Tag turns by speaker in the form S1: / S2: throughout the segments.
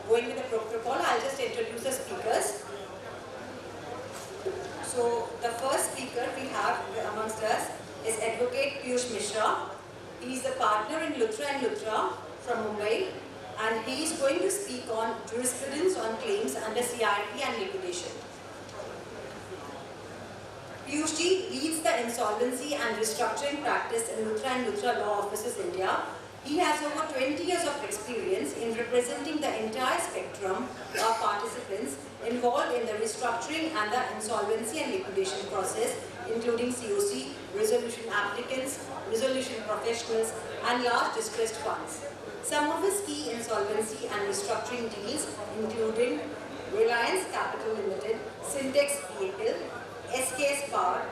S1: going with the protocol, I'll just introduce the speakers. So the first speaker we have amongst us is Advocate Piyush Mishra. He is the partner in Luthra & Luthra from Mumbai, and he is going to speak on jurisprudence on claims under CIRP and liquidation. Piyush ji leads the insolvency and restructuring practice in Luthra & Luthra Law Offices India. He has over 20 years of experience in representing the entire spectrum of participants involved in the restructuring and the insolvency and liquidation process, including COC, resolution applicants, resolution professionals, and large distressed funds. Some of his key insolvency and restructuring deals including Reliance Capital Limited, Syntex Vehicle, SKS Power,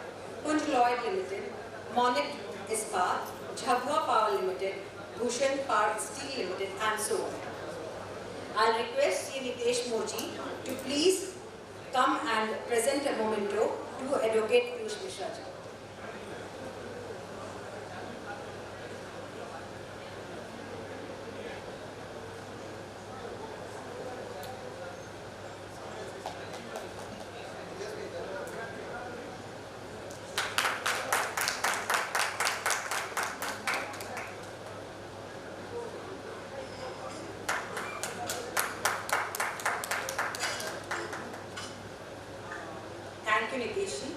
S1: Punj Lloyd Limited, Monnet Ispat, Jhabua Power Limited, Bhushan Power Steel Limited, and so on. I'll request C. Nitesh Moji to please come and present a memento to Advocate Piyush Mishra ji. Thank you, Nitesh ji.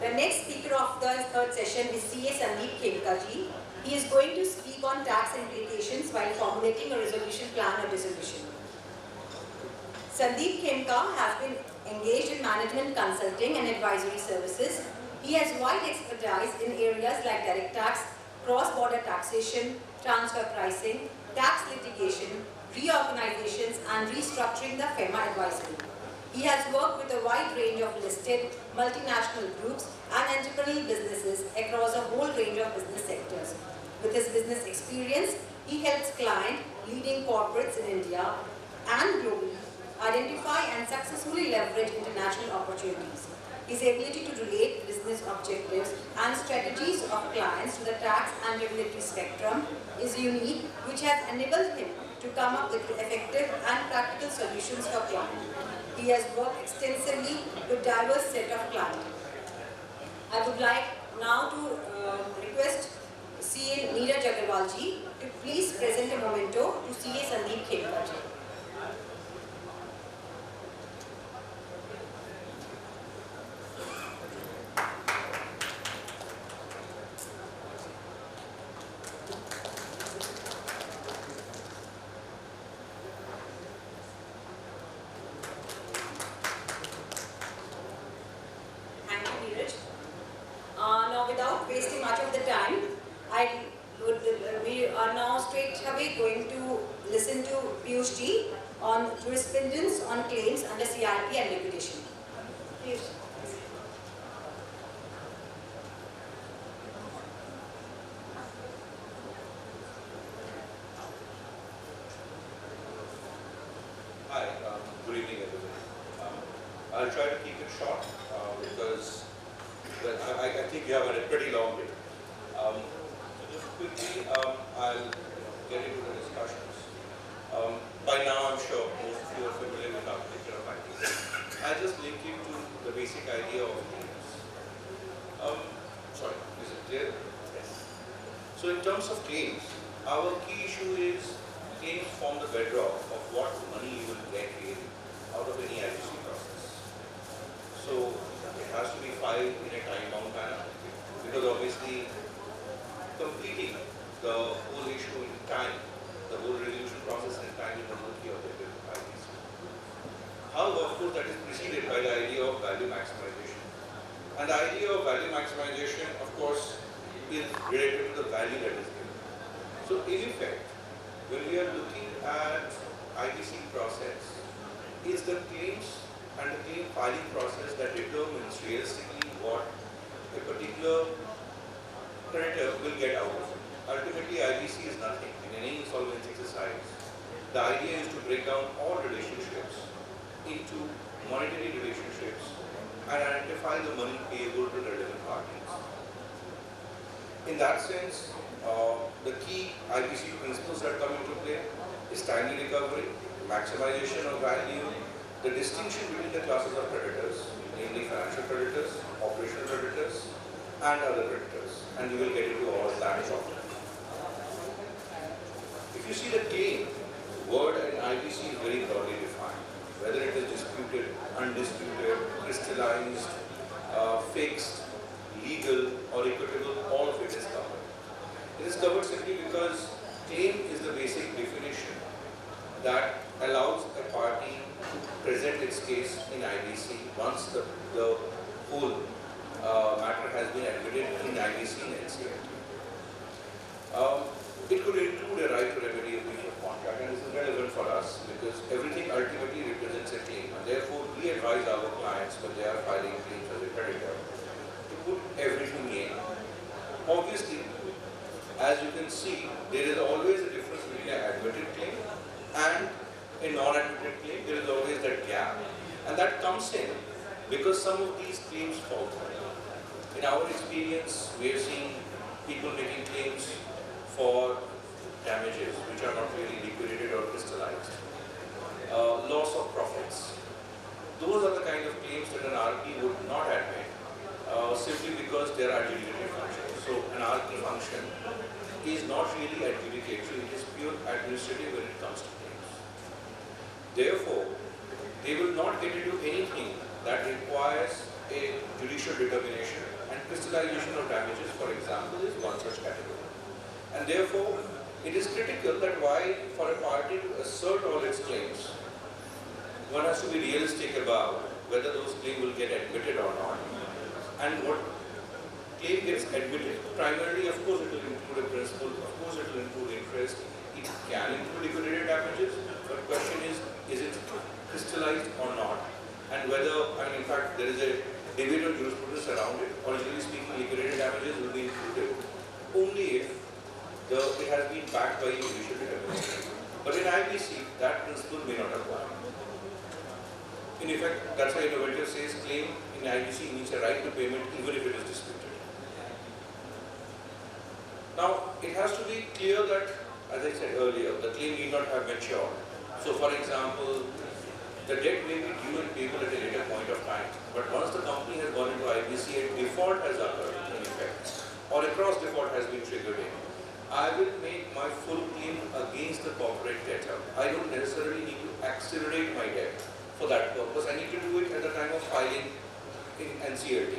S1: The next speaker of the third session is C.A. Sandeep Khemka ji. He is going to speak on tax implications while formulating a resolution plan or dissolution. Sandeep Khemka has been engaged in management consulting and advisory services. He has wide expertise in areas like direct tax, cross-border taxation, transfer pricing, tax litigation, reorganizations, and restructuring the FEMA advisory. He has worked with a wide range of listed multinational groups and entrepreneurial businesses across a whole range of business sectors. With his business experience, he helps clients, leading corporates in India and globally, identify and successfully leverage international opportunities. His ability to relate business objectives and strategies of clients to the tax and regulatory spectrum is unique, which has enabled him to come up with effective and practical solutions for clients. He has worked extensively with diverse set of clients. I would like now to request C.A. Neeraj Agarwal ji to please present a memento to C.A. Sandeep Khemka ji. Now, without wasting much of the time, we are now straight away going to listen to Piyush ji on jurisprudence on claims under CIRP and liquidation. Piyush.
S2: Hi, good evening everybody. I'll try to keep it short because I think you have had a pretty long day. So just quickly, I'll get into the discussions. By now, I'm sure most of you are familiar with architecture of IT. I'll just link you to the basic idea of claims. Sorry, is it clear? Yes. So in terms of claims, our key issue is claims form the bedrock of what money you will get really out of any IBC process. So it has to be filed in a time-bound manner because obviously completing the whole issue in time, the whole resolution process in time is one of the key objectives of IBC. However, of course, that is preceded by the idea of value maximization. And the idea of value maximization, of course, is related to the value that is given. So in effect, when we are looking at IBC process, is the claims and the claim filing process that determines realistically what a particular creditor will get out of it. Ultimately, IBC is nothing in any insolvency exercise. The idea is to break down all relationships into monetary relationships and identify the money payable to the relevant parties. In that sense, the key IBC principles that come into play is timely recovery, maximization of value, the distinction between the classes of creditors, namely financial creditors, operational creditors, and other creditors. And we will get into all of that shortly. If you see the claim, word in IBC is very broadly defined. Whether it is disputed, undisputed, crystallized, fixed, legal, or equitable, all of it is covered. It is covered simply because claim is the basic definition that allows a party to present its case in IBC once the whole matter has been admitted in IBC and NCLT. It could include a right to remedy a breach of contract, and this is relevant for us because everything ultimately represents a claim, and therefore we advise our clients when they are filing claims as a creditor to put everything in. Obviously, as you can see, there is always a difference between an admitted claim and a non-admitted claim. There is always that gap, and that comes in because some of these claims fall through. In our experience, we have seen people making claims for damages which are not really liquidated or crystallized, loss of profits. Those are the kind of claims that an RP would not admit simply because they are adjudicative functions. So an RP function is not really adjudicatory, it is pure administrative when it comes to claims. Therefore, they will not get into anything that requires a judicial determination, and crystallization of damages, for example, is one such category. And therefore, it is critical that while for a party to assert all its claims, one has to be realistic about whether those claims will get admitted or not, and what claim gets admitted. Primarily, of course, it will include a principal, of course, it will include interest, it can include liquidated damages, but the question is it crystallized or not? And whether, in fact, there is a debate on jurisprudence around it. Originally speaking, liquidated damages will be included only if it has been backed by a judicial determination. But in IBC, that principle may not apply. In effect, that's why innovator says claim in IBC means a right to payment even if it is disputed. Now, it has to be clear that, as I said earlier, the claim need not have matured. So, for example, the debt may be due and payable at a later point of time, but once the company has gone into IBC, a default has occurred in effect, or a cross default has been triggered in. I will make my full claim against the corporate debtor. I don't necessarily need to accelerate my debt for that purpose. I need to do it at the time of filing in NCLT.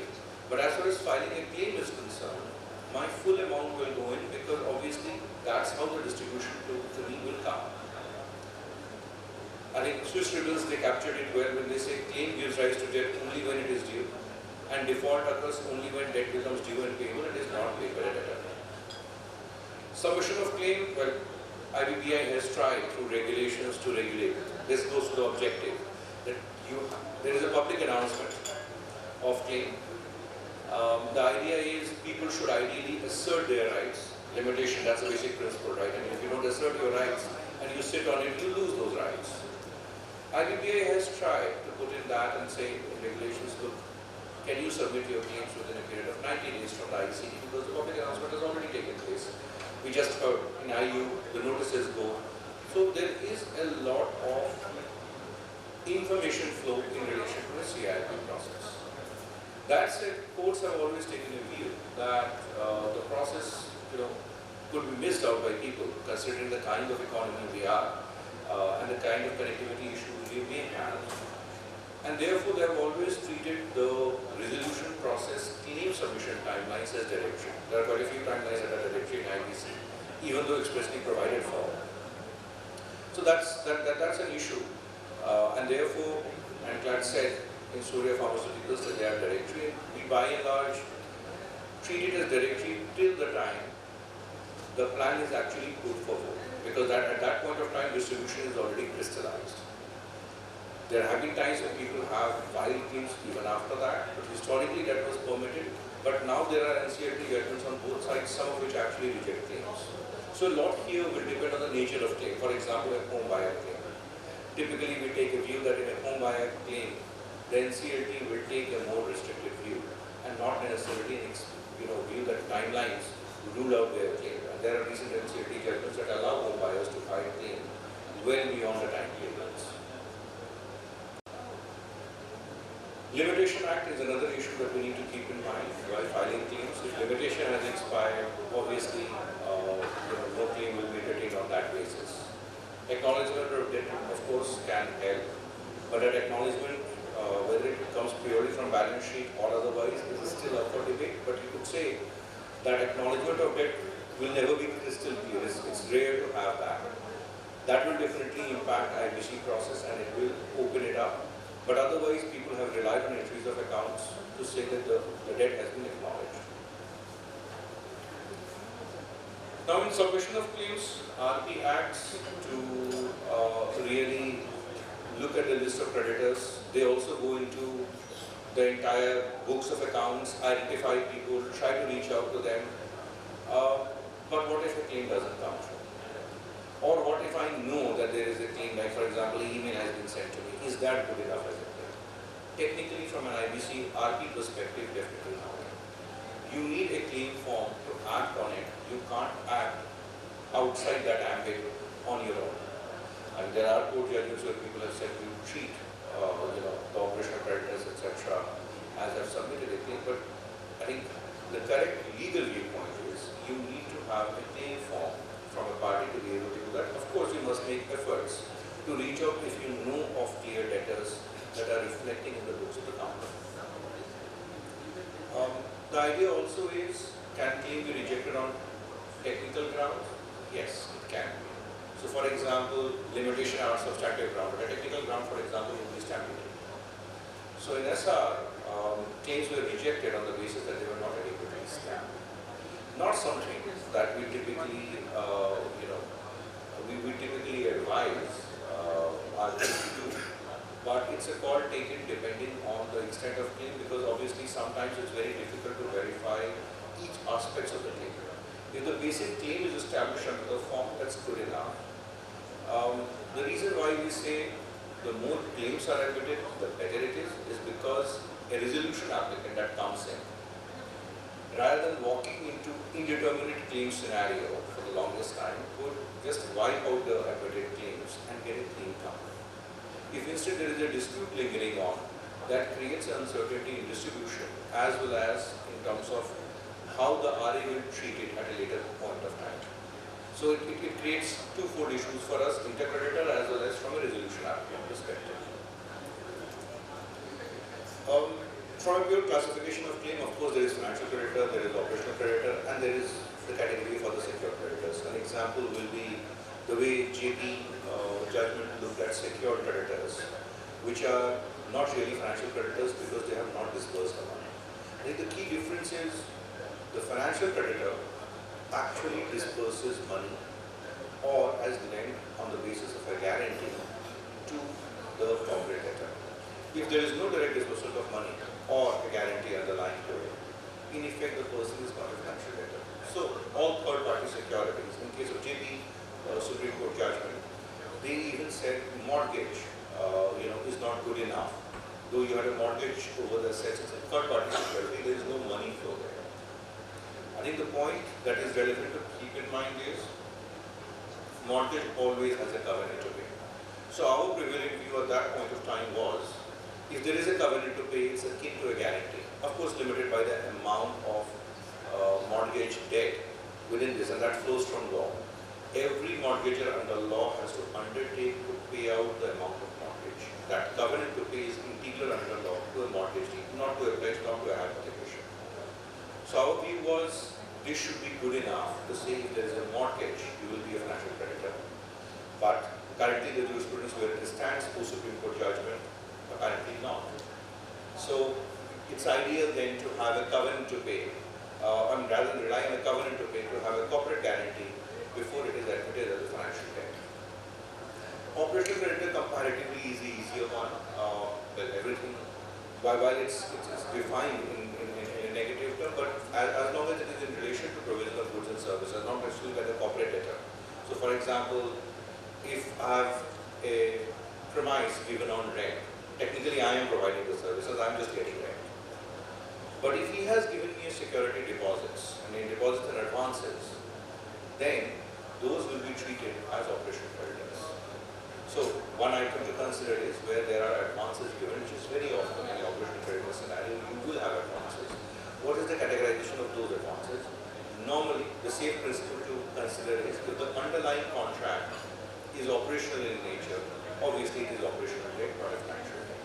S2: But as far as filing a claim is concerned, my full amount will go in because obviously that's how the distribution to me will come. I think Swiss tribunals, they captured it well when they say claim gives rise to debt only when it is due, and default occurs only when debt becomes due and payable. It is not paid by the debtor. Submission of claim, well, IBPI has tried through regulations to regulate. This goes to the objective that there is a public announcement of claim. The idea is people should ideally assert their rights. Limitation, that's a basic principle, right? I mean, if you don't assert your rights and you sit on it, you lose those rights. IBPI has tried to put in that and say in regulations, look, can you submit your claims within a period of 90 days from the ICD because the public announcement has already taken place. We just heard in IU, the notices go. So there is a lot of information flow in relation to the CIP process. That said, courts have always taken a view that the process, could be missed out by people considering the kind of economy we are and the kind of connectivity issues we may have. And therefore, they have always treated the resolution process claim submission timelines as directory. There are quite a few timelines that are directory in IBC, even though expressly provided for. So that's an issue. And therefore, Anclad said in Surya Pharmaceuticals that they are directory. We by and large treat it as directory till the time the plan is actually put forward. Because at that point of time, distribution is already crystallized. There have been times when people have filed claims even after that, but historically that was permitted. But now there are NCLT judgments on both sides, some of which actually reject claims. So a lot here will depend on the nature of claim. For example, a home buyer claim. Typically, we take a view that in a home buyer claim, the NCLT will take a more restricted view and not necessarily view that timelines rule out their claim. And there are recent NCLT judgments that allow home buyers to file claim well beyond the time periods. Limitation Act is another issue that we need to keep in mind while filing claims. If limitation has expired, obviously no claim will be retained on that basis. Acknowledgement of debt, of course, can help, but that acknowledgement, whether it comes purely from balance sheet or otherwise, is still up for debate. But you could say that acknowledgement of debt will never be crystal clear. It's rare to have that. That will definitely impact IBC process and it will open it up. But otherwise, people have relied on entries of accounts to say that the debt has been acknowledged. Now, in submission of claims, RP acts to really look at the list of creditors. They also go into the entire books of accounts, identify people, try to reach out to them. But what if a claim doesn't come through? Or what if I know that there is a claim, like for example, an email has been sent to me, is that good enough as a claim? Technically, from an IBC RP perspective, definitely not. You need a claim form to act on it. You can't act outside that ambit on your own. And there are court judgments where people have said you treat the operational creditors, etc., as have submitted a claim. But I think the correct legal viewpoint is you need to have a claim form from a party to be able to do that. Of course, you must make efforts to reach out if you know of clear debtors that are reflecting in the books of the company. The idea also is, can claim be rejected on technical grounds? Yes, it can be. So for example, limitation on substantive ground, but a technical ground, for example, would be stamp duty. So in SR, claims were rejected on the basis that they were not adequately stamped. Not something that we typically, we typically advise our team to do, but it's a call taken depending on the extent of claim, because obviously sometimes it's very difficult to verify each aspect of the claim. If the basic claim is established under the form, that's good enough. The reason why we say the more claims are admitted, the better it is because a resolution applicant that comes in, rather than walking into indeterminate claim scenario for the longest time, would just wipe out the admitted claims and get a clean cover. If instead there is a dispute lingering on, that creates uncertainty in distribution as well as in terms of how the RA will treat it at a later point of time. So it creates twofold issues for us, intercreditor as well as from a resolution applicant perspective. From a pure classification of claim, of course, there is financial creditor, there is operational creditor, and there is the category for the secured creditors. An example will be the way JP judgment looked at secured creditors, which are not really financial creditors because they have not disbursed the money. I think the key difference is the financial creditor actually disburses money or has lent on the basis of a guarantee to the corporate debtor. If there is no direct disbursal of money or a guarantee underlying to it, in effect the person is not a financial debtor. So all third-party securities, in case of JP Supreme Court judgment, they even said mortgage is not good enough. Though you had a mortgage over the assets as a third-party security, there is no money flow there. I think the point that is relevant to keep in mind is mortgage always has a covenant to pay. So our prevailing view at that point of time was, if there is a covenant to pay, it's akin to a guarantee. Of course, limited by the amount of mortgage debt within this, and that flows from law. Every mortgager under law has to undertake to pay out the amount of mortgage. That covenant to pay is integral under law to a mortgage deed, not to a pledge, not to a hypothecation. So our view was, this should be good enough to say if there is a mortgage, you will be a financial creditor. But currently the jurisprudence where it stands, post-Supreme Court judgment, apparently not. So it's ideal then to have a covenant to pay, rather than rely on a covenant to pay, to have a corporate guarantee before it is admitted as a financial debt. Operational creditor comparatively is the easier one. Everything, while it's defined in a negative term, but as long as it is in relation to provision of goods and services, not necessarily by the corporate debtor. So for example, if I have a premise given on rent, technically I am providing the services, I am just getting rent. But if he has given me a security deposits, deposits and advances, then those will be treated as operational creditors. So one item to consider is where there are advances given, which is very often in the operational credit scenario, you will have advances. What is the categorization of those advances? Normally, the safe principle to consider is if the underlying contract is operational in nature, obviously it is operational debt, not a financial debt.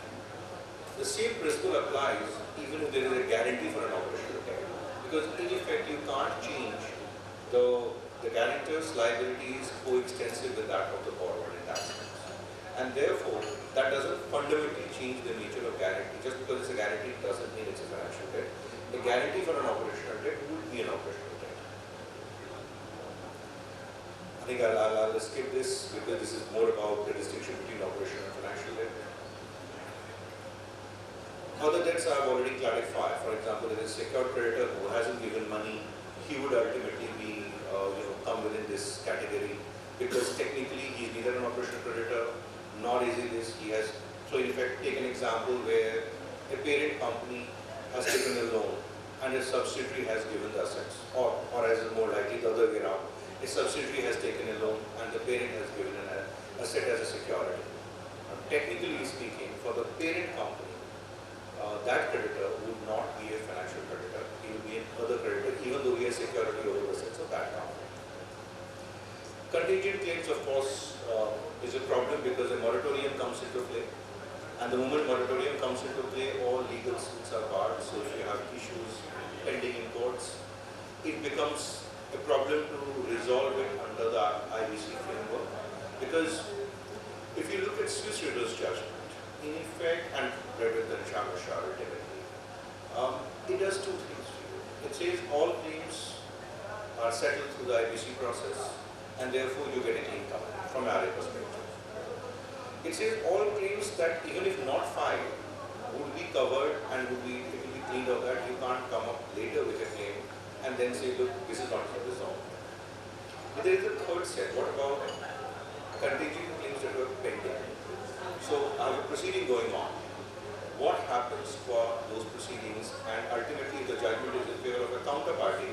S2: The same principle applies even if there is a guarantee for an operational debt, because in effect you can't change the guarantor's liability is coextensive with that of the borrower in that sense. And therefore, that doesn't fundamentally change the nature of guarantee. Just because it's a guarantee doesn't mean it's a financial debt. A guarantee for an operational debt would be an operational debt. I think I'll skip this because this is more about the distinction between operational and financial debt. Other debts I've already clarified. For example, if a secured creditor who hasn't given money, he would ultimately be, come within this category because technically he's neither an operational creditor nor is he this. He has, so in effect, take an example where a parent company has taken a loan and a subsidiary has given the assets, or as is more likely the other way around, a subsidiary has taken a loan and the parent has given an asset as a security. Technically speaking, for the parent company, that creditor would not be a financial creditor. He would be another creditor, even though he has security over the assets of that company. Contingent claims, of course, is a problem because a moratorium comes into play. And the moment moratorium comes into play, all legal suits are barred. So if you have issues pending in courts, it becomes a problem to resolve it under the IBC framework. Because if you look at Swiss Reverse judgment, in effect, and rather than Shamashar ultimately, it does two things for you. It says all claims are settled through the IBC process, and therefore you get a clean cover from our perspective. It says all claims that even if not filed would be covered and it will be cleaned of that. You can't come up later with a claim and then say, look, this is not resolved. But there is a third set. What about contingent claims that were pending? So I have a proceeding going on. What happens for those proceedings, and ultimately the judgment is in favor of a counterparty,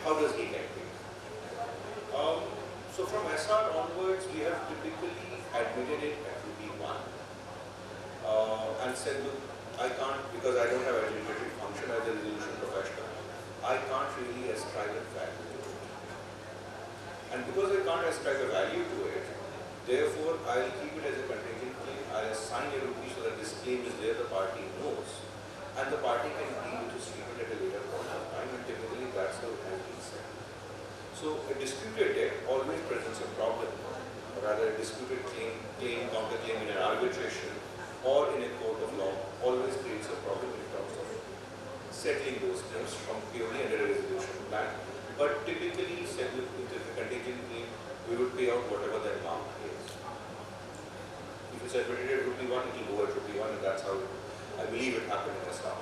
S2: how does he get paid? So from SR onwards, we have typically admitted it at rupee 1 and said, look, I can't, because I don't have adjudicated function as a resolution professional, I can't really ascribe a value to it. And because I can't ascribe a value to it, therefore I'll keep it as a contingent claim. I'll assign a rupee so that this claim is there, the party knows, and the party can deal with this treatment at a later point of time, and typically that's how it has been said. So a disputed debt always presents a problem, or rather a disputed claim, counterclaim in an arbitration or in a court of law always creates a problem in terms of settling those claims from purely under a resolution plan. But typically, said with a contingent claim, we would pay out whatever the amount is. If it's admitted at rupee 1, it will go at rupee 1, and that's how I believe it happened in Assam.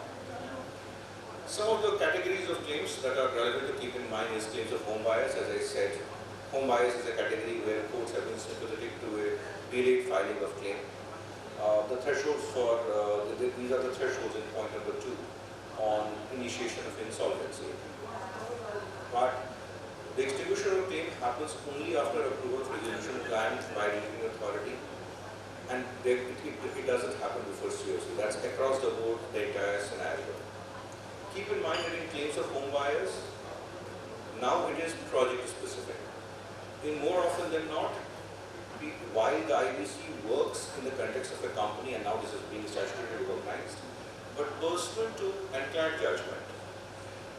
S2: Some of the categories of claims that are relevant to keep in mind is claims of home bias. As I said, home bias is a category where courts have been sympathetic to a delayed filing of claim. The thresholds for, these are the thresholds in point number 2 on initiation of insolvency. But the extinguishment of claim happens only after approval of resolution plan by dealing authority, and it doesn't happen before COC. That's across the board, the entire scenario. Keep in mind that in claims of home buyers, now it is project specific. In more often than not, while the IBC works in the context of a company, and now this is being statutorily recognized, but pursuant to entire judgment,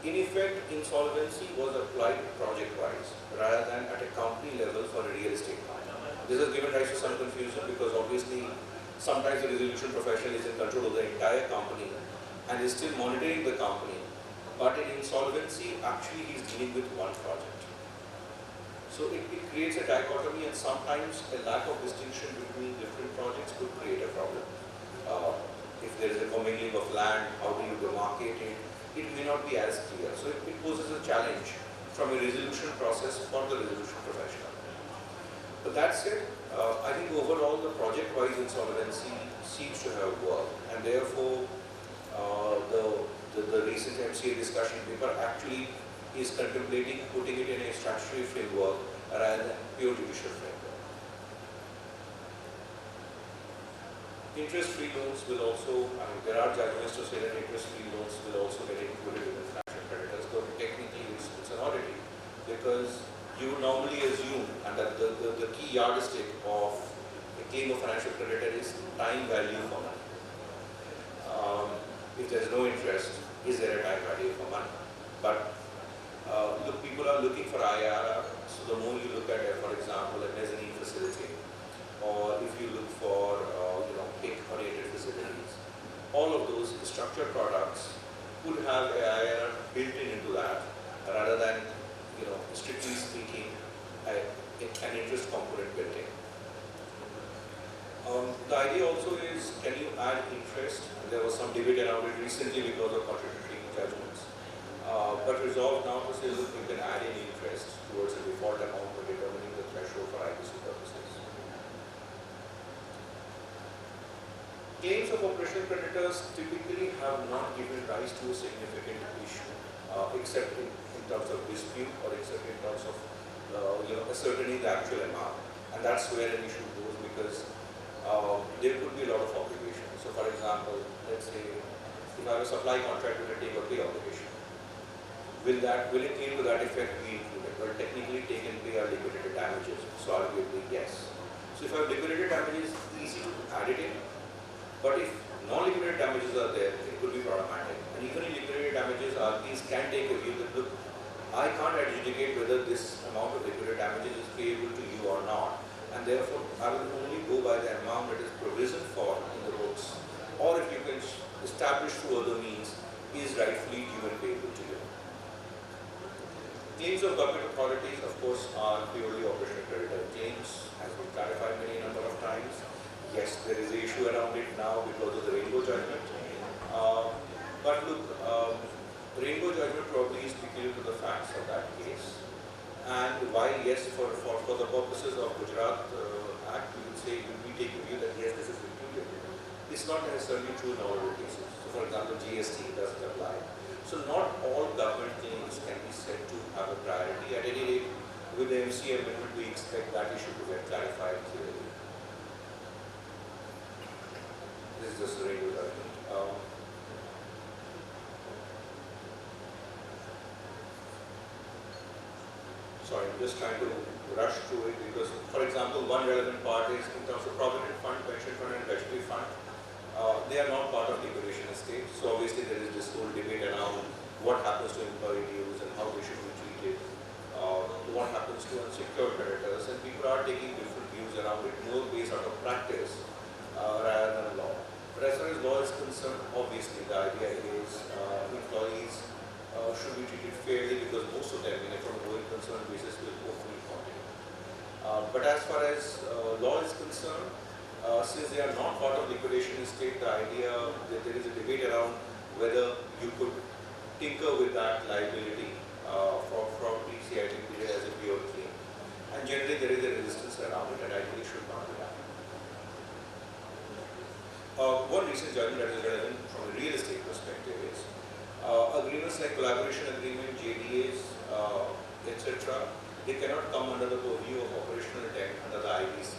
S2: in effect, insolvency was applied project-wise rather than at a company level for a real estate company. This has given rise to some confusion because obviously sometimes the resolution professional is in control of the entire company and is still monitoring the company, but in insolvency, actually he is dealing with one project. So it creates a dichotomy, and sometimes a lack of distinction between different projects could create a problem. If there is a commingling of land, how do you demarcate it? It may not be as clear. So it poses a challenge from a resolution process for the resolution professional. But that said, I think overall the project-wise insolvency seems to have worked, and therefore the recent MCA discussion paper actually is contemplating putting it in a statutory framework rather than pure judicial framework. Interest-free loans will also, I mean, there are judgments to say that interest-free loans will also get included in the financial creditors, though technically it's an oddity, because you would normally assume, and that the key yardstick of a claim of financial creditor is time value for money. If there is no interest, is there a time value for money? But look, people are looking for IRR, so the more you look at, for example, a mezzanine facility, or if you look for PIK-oriented facilities, all of those structured products would have AIR built into that, rather than, strictly speaking, an interest component built in. The idea also is, can you add interest? There was some debate around it recently because of contradictory judgments. But resolved now to say, look, you can add any interest towards a default amount for determining the threshold for IBC purposes. Claims of operational creditors typically have not given rise to a significant issue, except in terms of dispute or except in terms of ascertaining the actual amount. And that's where an issue goes, because there could be a lot of obligations. So for example, let's say if I have a supply contract with a take or pay obligation, will it claim to that effect be included? Well, technically take and pay are liquidated damages, so arguably yes. So if I have liquidated damages, easy to add it in. But if non-liquidated damages are there, it could be problematic. And even in liquidated damages, RPs can take a view that, look, I can't adjudicate whether this amount of liquidated damages is payable to you or not. And therefore, I will only go by the amount that is provisioned for in the books. Or if you can establish through other means, is rightfully due and payable to you. Claims of government authorities, of course, are purely operational creditor claims, as we clarified many number of times. Yes, there is an issue around it now because of the Rainbow judgment. But look, Rainbow judgment probably is peculiar to the facts of that case. And while yes, for the purposes of Gujarat Act, we would say, we take a view that yes, this is peculiar. It's not necessarily true in all other cases. So for example, GST doesn't apply. So not all government claims can be said to have a priority. At any rate, with the MC amendment, we expect that issue to get clarified clearly. This is just a Rainbow judgment. Sorry, I'm just trying to rush through it because, for example, one relevant part is in terms of provident fund, pension fund, and gratuity fund. They are not part of liquidation estate. So obviously there is this whole debate around what happens to employee dues and how they should be treated. What happens to unsecured creditors, and people are taking different views around it, more based out of practice rather than law. But as far as law is concerned, obviously the idea is employees should be treated fairly, because most of them, from a going concern basis, will hopefully continue. But as far as law is concerned, since they are not part of liquidation estate, the idea that there is a debate around whether you could tinker with that liability from PCI period as a pure claim. And generally there is a resistance around it, and I think it should not be done. One recent judgment that is relevant from a real estate perspective is agreements like collaboration agreement, JDAs, etc. They cannot come under the purview of operational debt under the IBC,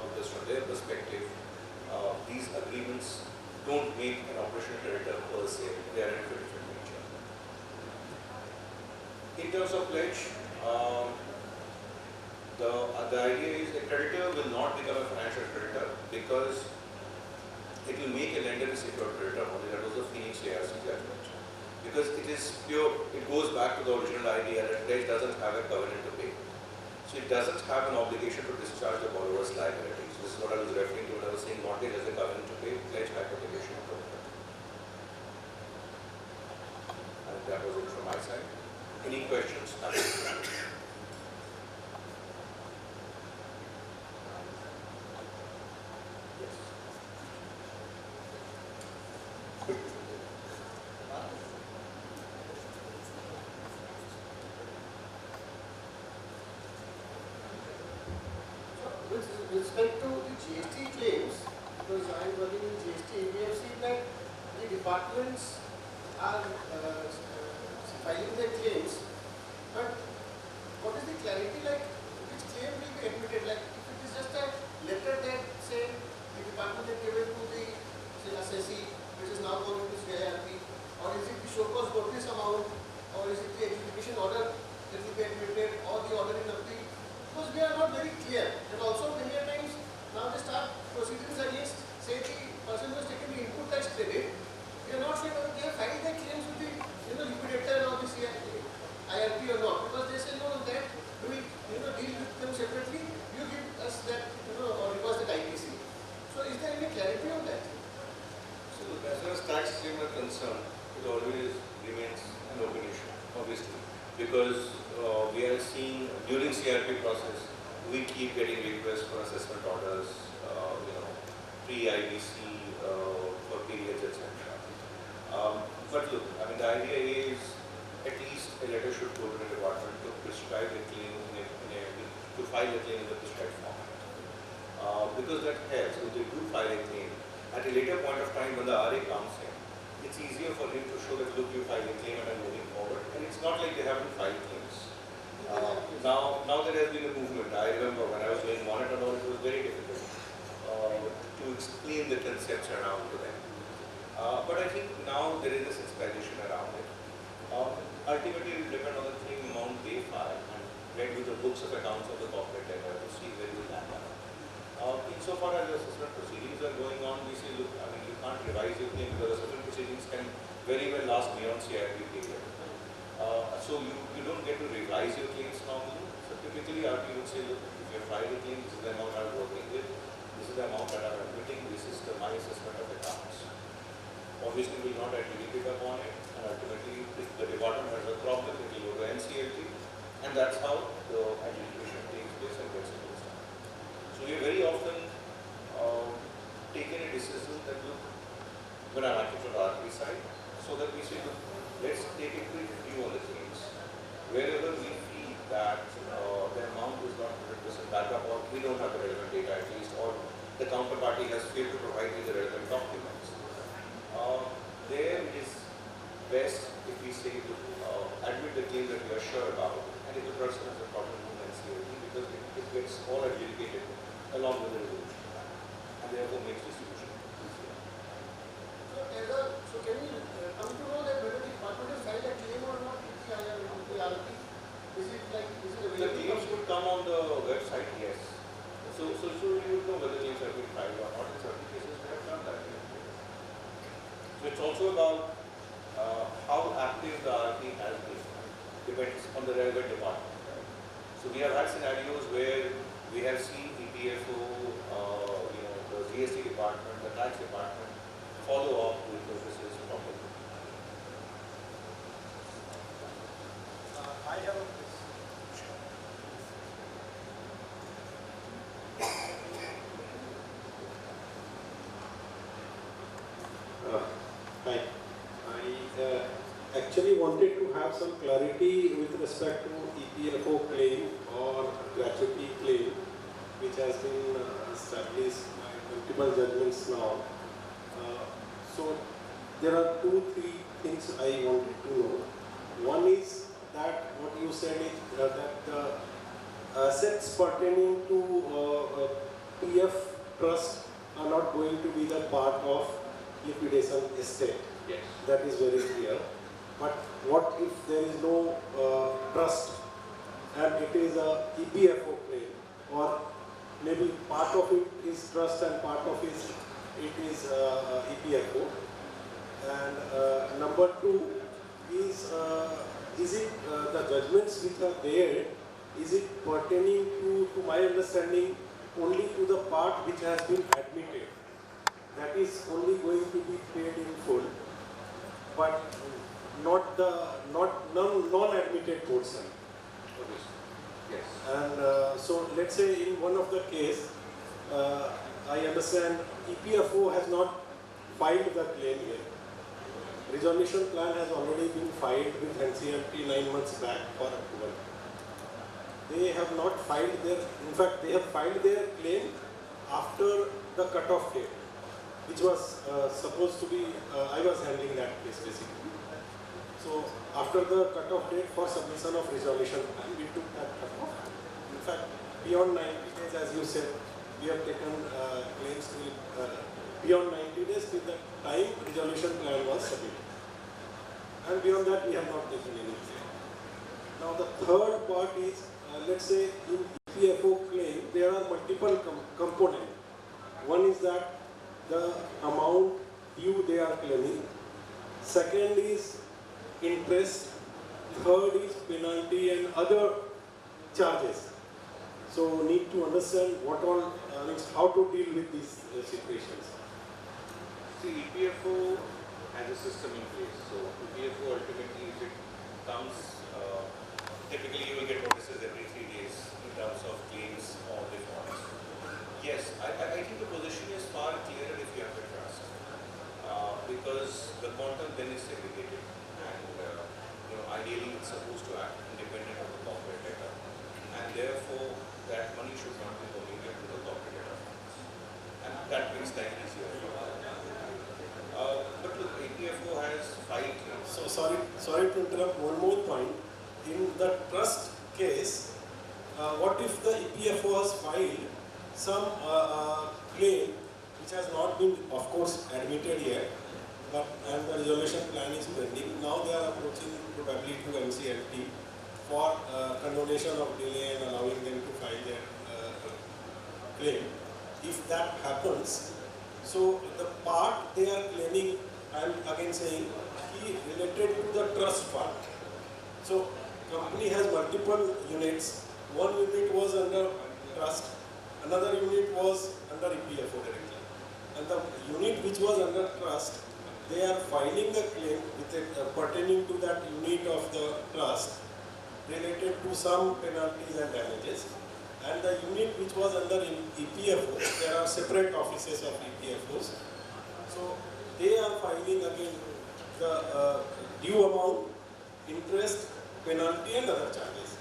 S2: because from their perspective, these agreements don't make an operational creditor per se. They are in a different nature. In terms of pledge, the idea is the creditor will not become a financial creditor because it will make a lender a secured creditor only. That was the Phoenix ARC judgment. Because it is pure, it goes back to the original idea that pledge doesn't have a covenant to pay. So it doesn't have an obligation to discharge the borrower's liabilities. This is what I was referring to when I was saying mortgage has a covenant to pay, pledge has obligation to pay. And that was it from my side. Any questions?
S3: With respect to the GST claims, because I am working in GST, we have seen that the departments are filing their claims, but what is the clarity, like which claim will be admitted? Like if it is just a letter that say the department has given to
S2: concerned, it always remains an open issue, obviously, because we are seeing during CRP process, we keep getting requests for assessment orders, pre-IBC for periods, etc. But look, I mean, the idea is at least a letter should go to the department to prescribe a claim to file a claim in the prescribed format. Because that helps. If they do file a claim, at a later point of time when the RA comes in, it's easier for him to show that, look, you filed a claim and I'm moving forward. And it's not like they haven't filed claims. Now there has been a movement. I remember when I was doing monitor law, it was very difficult to explain the concepts around to them. But I think now there is a sensitization around it. Ultimately, it will depend on the claim amount they file and read with the books of accounts of the corporate debtor to see where you land on. Insofar as the assessment proceedings are going on, we say, look, I mean, you can't revise your claim because assessment proceedings can very well last beyond CRP period. So you don't get to revise your claims normally. So typically, RP would say, look, if you have filed a claim, this is the amount I'm working with, this is the amount that I'm admitting, this is my assessment of accounts. Obviously, we will not adjudicate upon it, and ultimately, if the department has a problem, it will go to NCLT, and that's how the adjudication takes place and gets closed down. So we have very often taken a decision that, look, when I'm acting from the RP side, so that we say, look, let's take a quick view on the claims. Wherever we feel that the amount is not 100% back up, or we don't have the relevant data at least, or the counterparty has failed to provide me the relevant documents. There it is best if we say to admit the claim that we are sure about, and if the person has a problem with NCLT, because it gets all adjudicated along with the resolution plan, and therefore makes distribution easier.
S3: So can we come to know that whether the department has filed a claim or not with the RP? Is it available?
S2: The claims would come on the website, yes. So you would know whether claims have been filed or not. In certain cases, we have done that. So it's also about how active the RP has been. Depends on the relevant department. So we have had scenarios where we have seen EPFO, the GST department, the tax department follow up with notices properly.
S3: I have a question.
S4: Hi. I actually wanted to have some clarity with respect to EPFO claim or gratuity claim, which has been established by multiple judgments now. So there are 2-3 things I wanted to know. One is that what you said is that the assets pertaining to PF trust are not going to be the part of liquidation estate.
S2: Yes.
S4: That is very clear. But what if there is no trust and it is a EPFO claim, or maybe part of it is trust and part of it is EPFO? And number two is it the judgments which are there, is it pertaining to my understanding only to the part which has been admitted? That is only going to be paid in full, but not the non-admitted portion.
S2: Yes.
S4: And so let's say in one of the case, I understand EPFO has not filed the claim yet. Resolution plan has already been filed with NCLT 9 months back for approval. They have not filed their, in fact they have filed their claim after the cut-off date, which was supposed to be, I was handling that case basically. So after the cut-off date for submission of resolution plan, we took that cut-off. In fact, beyond 90 days, as you said, we have taken claims till beyond 90 days till the time resolution plan was submitted. And beyond that, we have not taken any claim. Now the third part is, let's say in EPFO claim, there are multiple components. One is that the amount due they are claiming. Second is interest. Third is penalty and other charges. So need to understand what all, means how to deal with these situations.
S2: See, EPFO has a system in place. So EPFO ultimately, if it comes, typically you will get notices every 3 days in terms of claims or defaults. Yes, I think the position is far clearer if you have a trust, because the quantum then is segregated, and ideally it's supposed to act independent of the corporate data, and therefore that money should not be donated to the corporate data funds, and that makes life easier. But look, EPFO has 5 claims.
S4: So sorry to interrupt. One more point. In the trust case, what if the EPFO has filed some claim which has not been, of course, admitted yet, and the resolution plan is pending. Now they are approaching probably to NCLT for condonation of delay and allowing them to file their claim. If that happens, so the part they are claiming, I am again saying, related to the trust part. So company has multiple units. One unit was under trust, another unit was under EPFO directly. And the unit which was under trust, they are filing the claim with it, pertaining to that unit of the trust related to some penalties and damages. And the unit which was under EPFO, there are separate offices of EPFOs. So they are filing again the due amount, interest, penalty and other charges.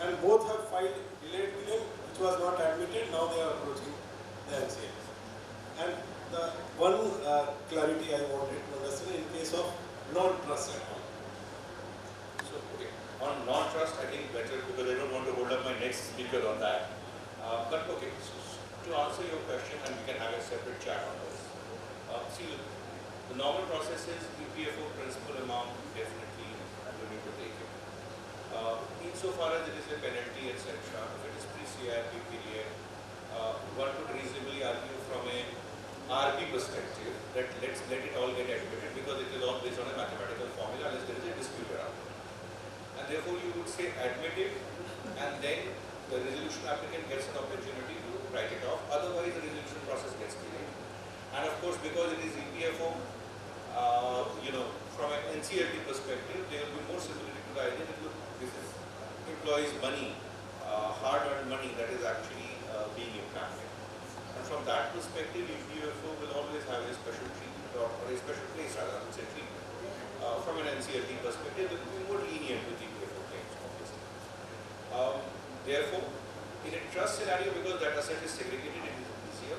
S4: And both have filed delayed claim which was not admitted, now they are approaching the NCLT. And the one clarity I wanted to understand in case of non-trust at all.
S2: So, okay, on non-trust, I think better, because I don't want to hold up my next speaker on that. But okay, so to answer your question, and we can have a separate chat on this. See, the normal process is EPFO principal amount, definitely you need to take it. Insofar as it is a penalty, etc., if it is pre-CIR, period, one could reasonably argue from a RP perspective that let's let it all get admitted, because it is all based on a mathematical formula unless there is a dispute around it. And therefore you would say admit it, and then the resolution applicant gets an opportunity to write it off, otherwise the resolution process gets delayed. And of course, because it is EPFO, from an NCLT perspective, there will be more similarity to the idea that this is employees' money, hard-earned money that is actually being impacted. And from that perspective, EPFO will always have a special treatment or a special place, rather than say treatment. From an NCLT perspective, it will be more lenient with EPFO claims, obviously. Therefore, in a trust scenario, because that asset is segregated, it is easier.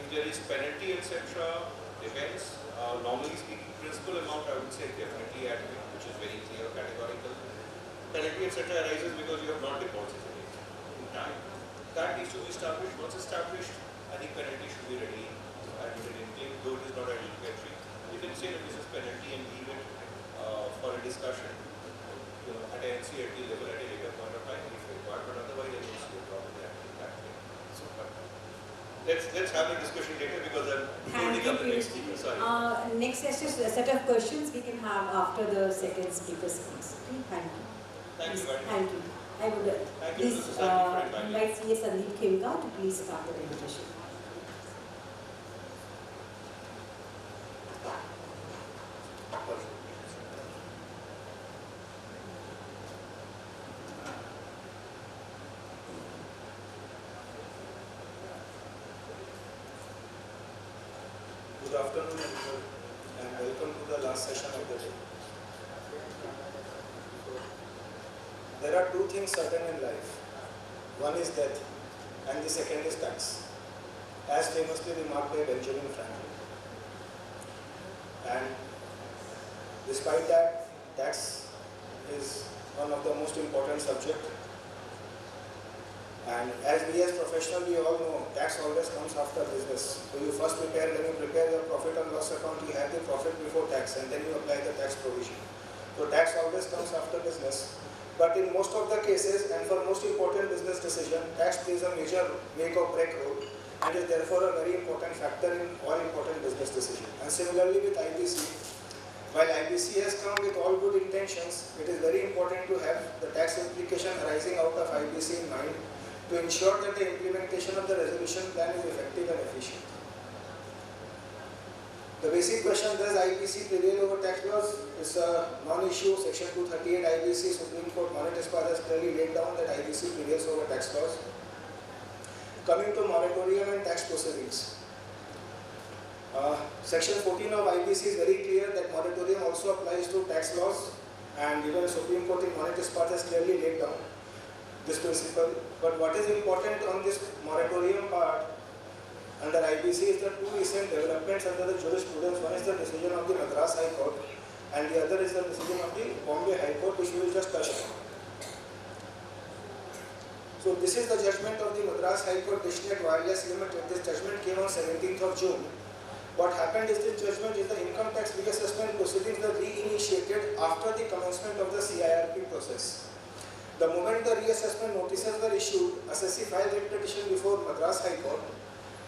S2: If there is penalty, etc., depends. Normally speaking, principal amount, I would say definitely admit, which is very clear, categorical. Penalty, etc., arises because you have not deposited it in time. That needs to be established. Once established, I think penalty should be ready admitted in claim, though it is not obligatory. You can say that this is penalty and leave it for a discussion at an NCLT level at a later point of time if required, but otherwise I don't see a problem in acting that way. So, let's have the discussion later, because I'm holding up the next speaker. Sorry.
S1: Next set of questions we can have after the second speaker speaks. Okay, thank you.
S2: Thank you very much.
S1: Thank you. I would please invite C.A. Sandeep Khemka to please start the presentation.
S5: Good afternoon, everyone, and welcome to the last session of the day. There are two things certain in life. One is death, and the second is tax, as famously remarked by Benjamin Franklin. And despite that, tax is one of the most important subjects. And as we as professionals, we all know, tax always comes after business. So you first prepare, when you prepare your profit and loss account, you have the profit before tax, and then you apply the tax provision. So tax always comes after business. But in most of the cases, and for most important business decision, tax plays a major make or break role, and is therefore a very important factor in all important business decisions. And similarly with IBC, while IBC has come with all good intentions, it is very important to have the tax implication arising out of IBC in mind, to ensure that the implementation of the resolution plan is effective and efficient. The basic question, does IBC prevail over tax laws? It's a non-issue. Section 238 IBC, Supreme Court Monet Espada has clearly laid down that IBC prevails over tax laws. Coming to moratorium and tax proceedings. Section 14 of IBC is very clear that moratorium also applies to tax laws, and even Supreme Court in Monet Espada has clearly laid down this principle. But what is important on this moratorium part under IBC is the two recent developments under the jurisprudence. One is the decision of the Madras High Court, and the other is the decision of the Bombay High Court, which we will just touch on. So this is the judgment of the Madras High Court Dishnet Wireless Limited. This judgment came on 17th of June. What happened is this judgment is the income tax reassessment proceedings were reinitiated after the commencement of the CIRP process. The moment the reassessment notices were issued, assessee filed a petition before Madras High Court.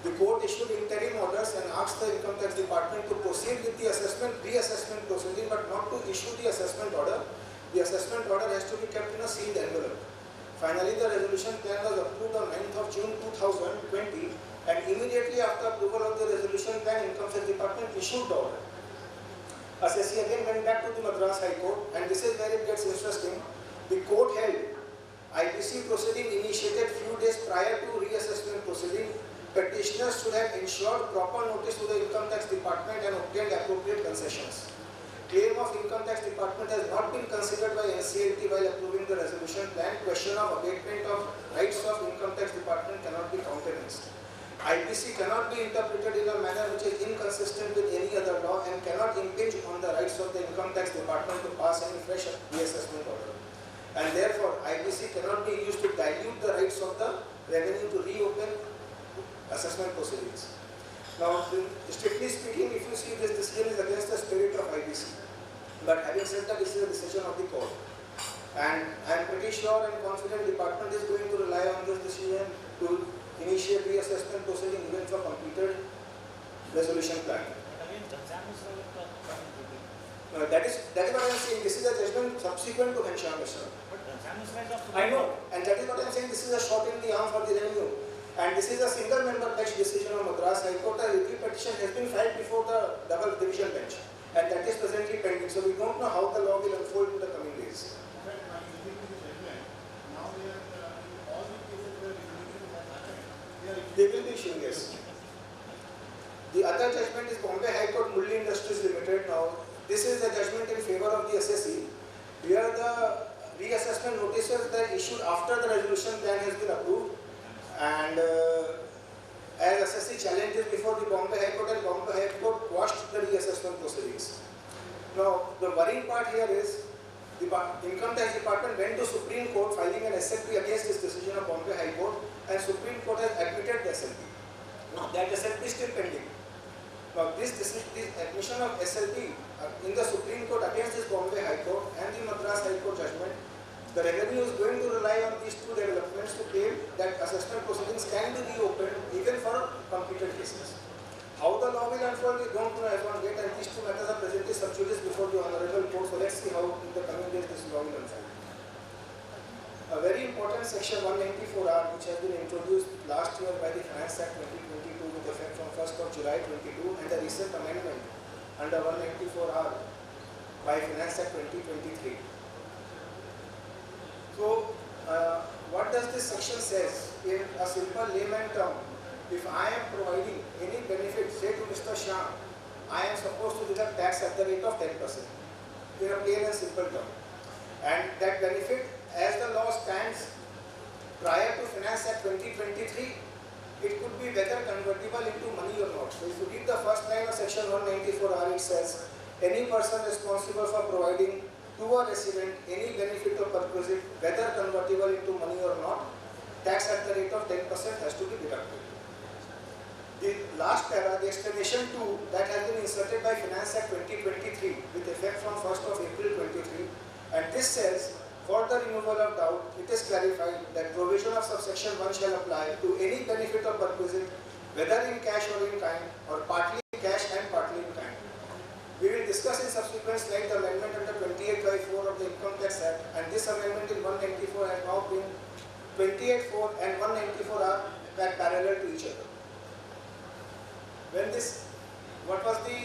S5: The court issued interim orders and asked the income tax department to proceed with the reassessment proceeding, but not to issue the assessment order. The assessment order has to be kept in a sealed envelope. Finally, the resolution plan was approved on 9th of June 2020, and immediately after approval of the resolution plan, Income Tax Department issued the order. Assessee again went back to the Madras High Court, and this is where it gets interesting. The court held IBC proceeding initiated few days prior to reassessment proceeding. Petitioners should have ensured proper notice to the Income Tax Department and obtained appropriate concessions. Claim of Income Tax Department has not been considered by NCLT while approving the resolution plan. Question of abatement of rights of Income Tax Department cannot be countenanced. IBC cannot be interpreted in a manner which is inconsistent with any other law and cannot impinge on the rights of the Income Tax Department to pass any fresh reassessment order. And therefore, IBC cannot be used to dilute the rights of the revenue to reopen assessment proceedings. Now, strictly speaking, if you see this decision is against the spirit of IBC. But having said that, this is a decision of the court. And I am pretty sure and confident the department is going to rely on this decision to initiate reassessment proceeding even for completed resolution plan. That is what I am saying. This is a judgment subsequent to Ghanshyam Mishra. I know, and that is what I am saying. This is a shot in the arm for the revenue. And this is a single member bench decision of Madras High Court. A review petition has been filed before the double division bench, and that is presently pending. So we don't know how the law will unfold in the coming days. They will be issuing, yes. The other judgment is Bombay High Court Mulli Industries Limited. Now, this is the judgment in favor of the assessee. Here the reassessment notices that issued after the resolution plan has been approved, and as assessee challenges before the Bombay High Court, and Bombay High Court quashed the reassessment proceedings. Now, the worrying part here is the Income Tax Department went to Supreme Court filing an SLP against this decision of Bombay High Court, and Supreme Court has admitted the SLP. Now, that SLP is still pending. Now, this admission of SLP in the Supreme Court against this Bombay High Court and the Madras High Court judgment, the revenue is going to rely on these two developments to claim that assessment proceedings can be reopened even for completed cases. How the law will unfold, we don't know as one date, and these two matters are presently sub judice before the Honorable Court. So let's see how in the coming days this law will unfold. A very important section 194R, which has been introduced last year by the Finance Act 2022 with effect from 1st of July 22, and the recent amendment under 194R by Finance Act 2023. So, what does this section says? In a simple layman term, if I am providing any benefit, say to Mr. Shah, I am supposed to deduct tax at the rate of 10%, in a plain and simple term. And that benefit, as the law stands, prior to Finance Act 2023, it could be whether convertible into money or not. So if you read the first line of section 194R, it says, any person responsible for providing to a resident any benefit or perquisite, whether convertible into money or not, tax at the rate of 10% has to be deducted. The last para, the explanation 2, that has been inserted by Finance Act 2023 with effect from 1st of April 23, and this says, for the removal of doubt, it is clarified that provision of subsection 1 shall apply to any benefit or perquisite, whether in cash or in kind, or partly in cash and partly in kind. We will discuss in subsequent slides the amendment under 28/4 of the Income Tax Act, and this amendment in 194 has now been 28/4 and 194 are parallel to each other. When this what was the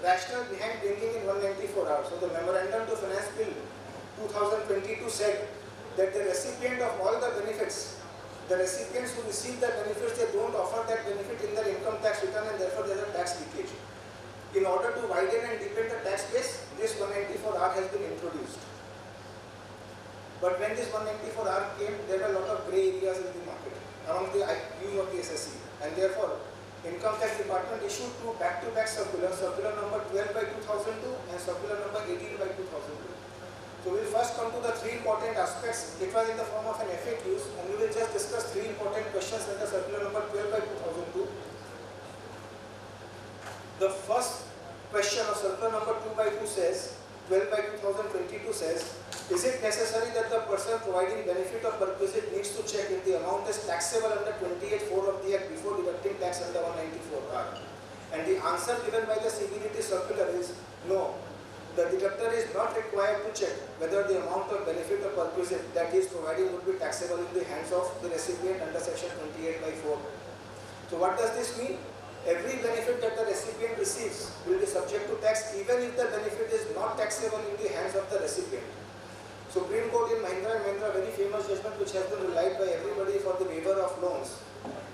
S5: rationale behind bringing in 194R? So the Memorandum to Finance Bill 2022 said that the recipient of all the benefits, the recipients who receive the benefits, they don't offer that benefit in their income tax return, and therefore there is a tax leakage. In order to widen and deepen the tax base, this 194R has been introduced. But when this 194R came, there were a lot of grey areas in the market among the use of the SSE, and therefore Income Tax Department issued two back-to-back circulars, circular number 12 by 2002 and circular number 18 by 2002. So we will first come to the three important aspects. It was in the form of an FAQs, and we will just discuss three important questions under circular number 12 by 2002. The first question of circular number 2 by 2 says, 12 by 2022 says, is it necessary that the person providing benefit of perquisite needs to check if the amount is taxable under 28(4) of the Act before deducting tax under 194R? And the answer given by the CBDT circular is no. The deductor is not required to check whether the amount of benefit of perquisite that he is providing would be taxable in the hands of the recipient under section 28/4. So what does this mean? Every benefit that the recipient receives will be subject to tax even if the benefit is not taxable in the hands of the recipient. Supreme Court in Mahindra & Mahindra, very famous judgment which has been relied by everybody for the waiver of loans.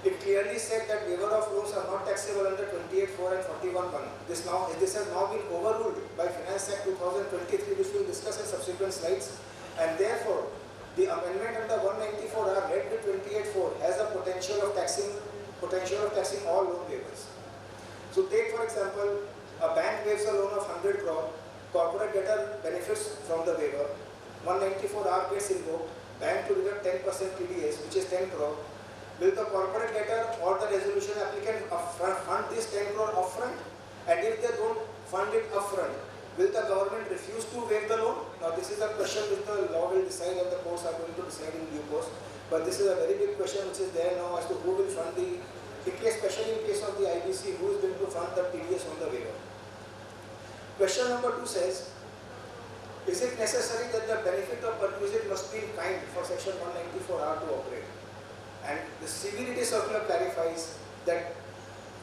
S5: It clearly said that waiver of loans are not taxable under 28(4) and 41(1). This has now been overruled by Finance Act 2023, which we will discuss in subsequent slides, and therefore the amendment under 194R read with 28(4) has a potential of taxing all loan waivers. So take for example, a bank waives a loan of 100 crore, corporate debtor benefits from the waiver, 194R gets invoked, bank to deduct 10% TDS, which is 10 crore. Will the corporate debtor or the resolution applicant fund this 10 crore upfront? And if they don't fund it upfront, will the government refuse to waive the loan? Now this is a question which the law will decide and the courts are going to decide in due course. But this is a very big question which is there now as to who will fund the, especially in case of the IBC, who is going to fund the TDS on the waiver. Question number 2 says, is it necessary that the benefit of perquisite must be in kind for section 194R to operate? And the CBDT circular clarifies that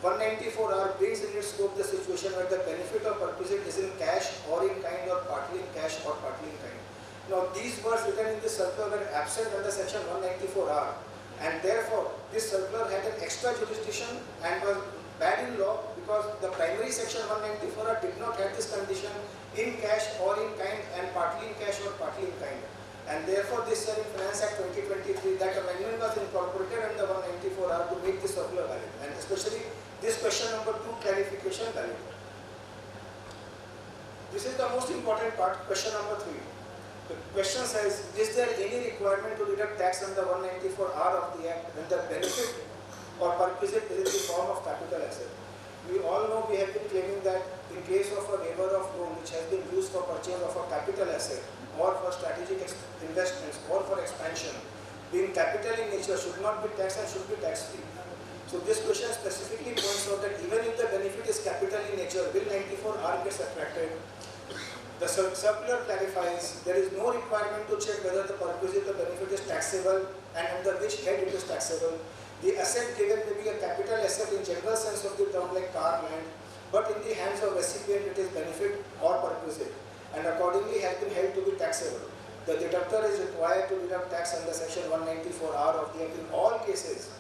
S5: 194R brings in its scope the situation where the benefit of perquisite is in cash or in kind or partly in cash or partly in kind. Now these words written in this circular were absent under section 194R, and therefore this circular had an extra jurisdiction and was bad in law because the primary section 194R did not have this condition in cash or in kind and partly in cash or partly in kind. And therefore this year in Finance Act 2023, that amendment was incorporated under 194R to make this circular valid, and especially this question number 2 clarification valid. This is the most important part, question number 3. The question says, is there any requirement to deduct tax under 194R of the Act when the benefit or perquisite is in the form of capital asset? We all know, we have been claiming that in case of a waiver of loan which has been used for purchase of a capital asset or for strategic investments or for expansion, being capital in nature should not be taxed and should be tax free. So this question specifically points out that even if the benefit is capital in nature, Bill 94R gets subtracted. The circular clarifies there is no requirement to check whether the perquisite or benefit is taxable and under which head it is taxable. The asset given may be a capital asset in general sense of the term like car, land, but in the hands of recipient it is benefit or perquisite and accordingly has been held to be taxable. The deductor is required to deduct tax under section 194R of the Act in all cases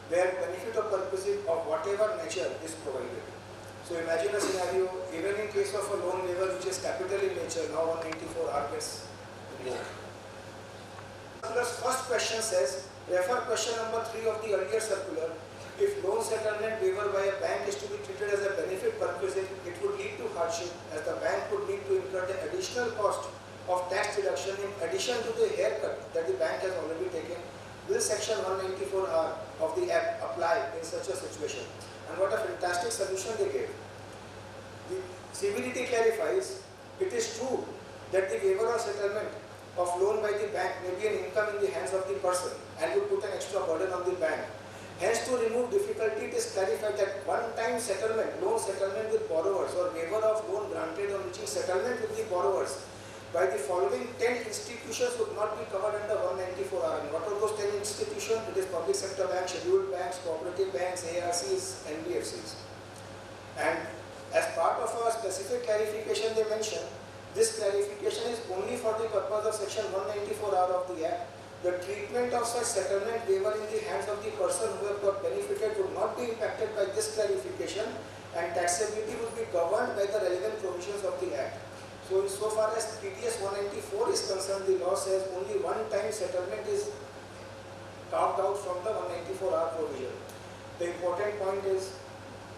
S5: where benefit or perquisite of whatever nature is provided. So imagine a scenario, even in case of a loan waiver which is capital in nature, now 194R gets invoked. The first question says, refer question number 3 of the earlier circular. If loan settlement waiver by a bank is to be treated as a benefit perquisite, it would lead to hardship as the bank would need to incur the additional cost of tax deduction in addition to the haircut that the bank has already taken. Will section 194R of the Act apply in such a situation? And what a fantastic solution they gave. The CBDT clarifies, it is true that the waiver or settlement of loan by the bank may be an income in the hands of the person and would put an extra burden on the bank. Hence, to remove difficulty, it is clarified that one-time settlement, loan settlement with borrowers or waiver of loan granted on reaching settlement with the borrowers by the following 10 institutions would not be covered under 194R. And what are those 10 institutions? It is public sector banks, scheduled banks, cooperative banks, ARCs, NBFCs. And specific clarification they mention. This clarification is only for the purpose of section 194R of the Act. The treatment of such settlement waiver in the hands of the person who have got benefited would not be impacted by this clarification, and taxability would be governed by the relevant provisions of the Act. So, so far as TDS 194 is concerned, the law says only one-time settlement is carved out from the 194R provision. The important point is,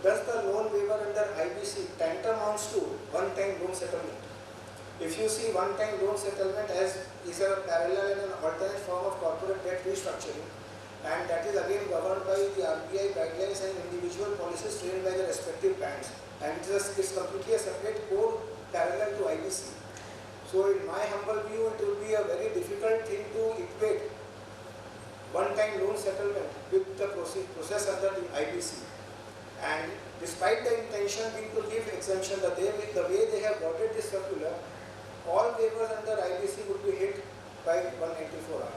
S5: does the loan waiver under IBC tantamounts to one-time loan settlement? If you see one-time loan settlement as is a parallel and an alternate form of corporate debt restructuring, and that is again governed by the RBI guidelines and individual policies framed by the respective banks, and it's completely a separate code parallel to IBC. So in my humble view, it will be a very difficult thing to equate one-time loan settlement with the process under the IBC. And despite the intention being to give exemption, the way they have worded this circular, all waivers under IBC would be hit by 194R.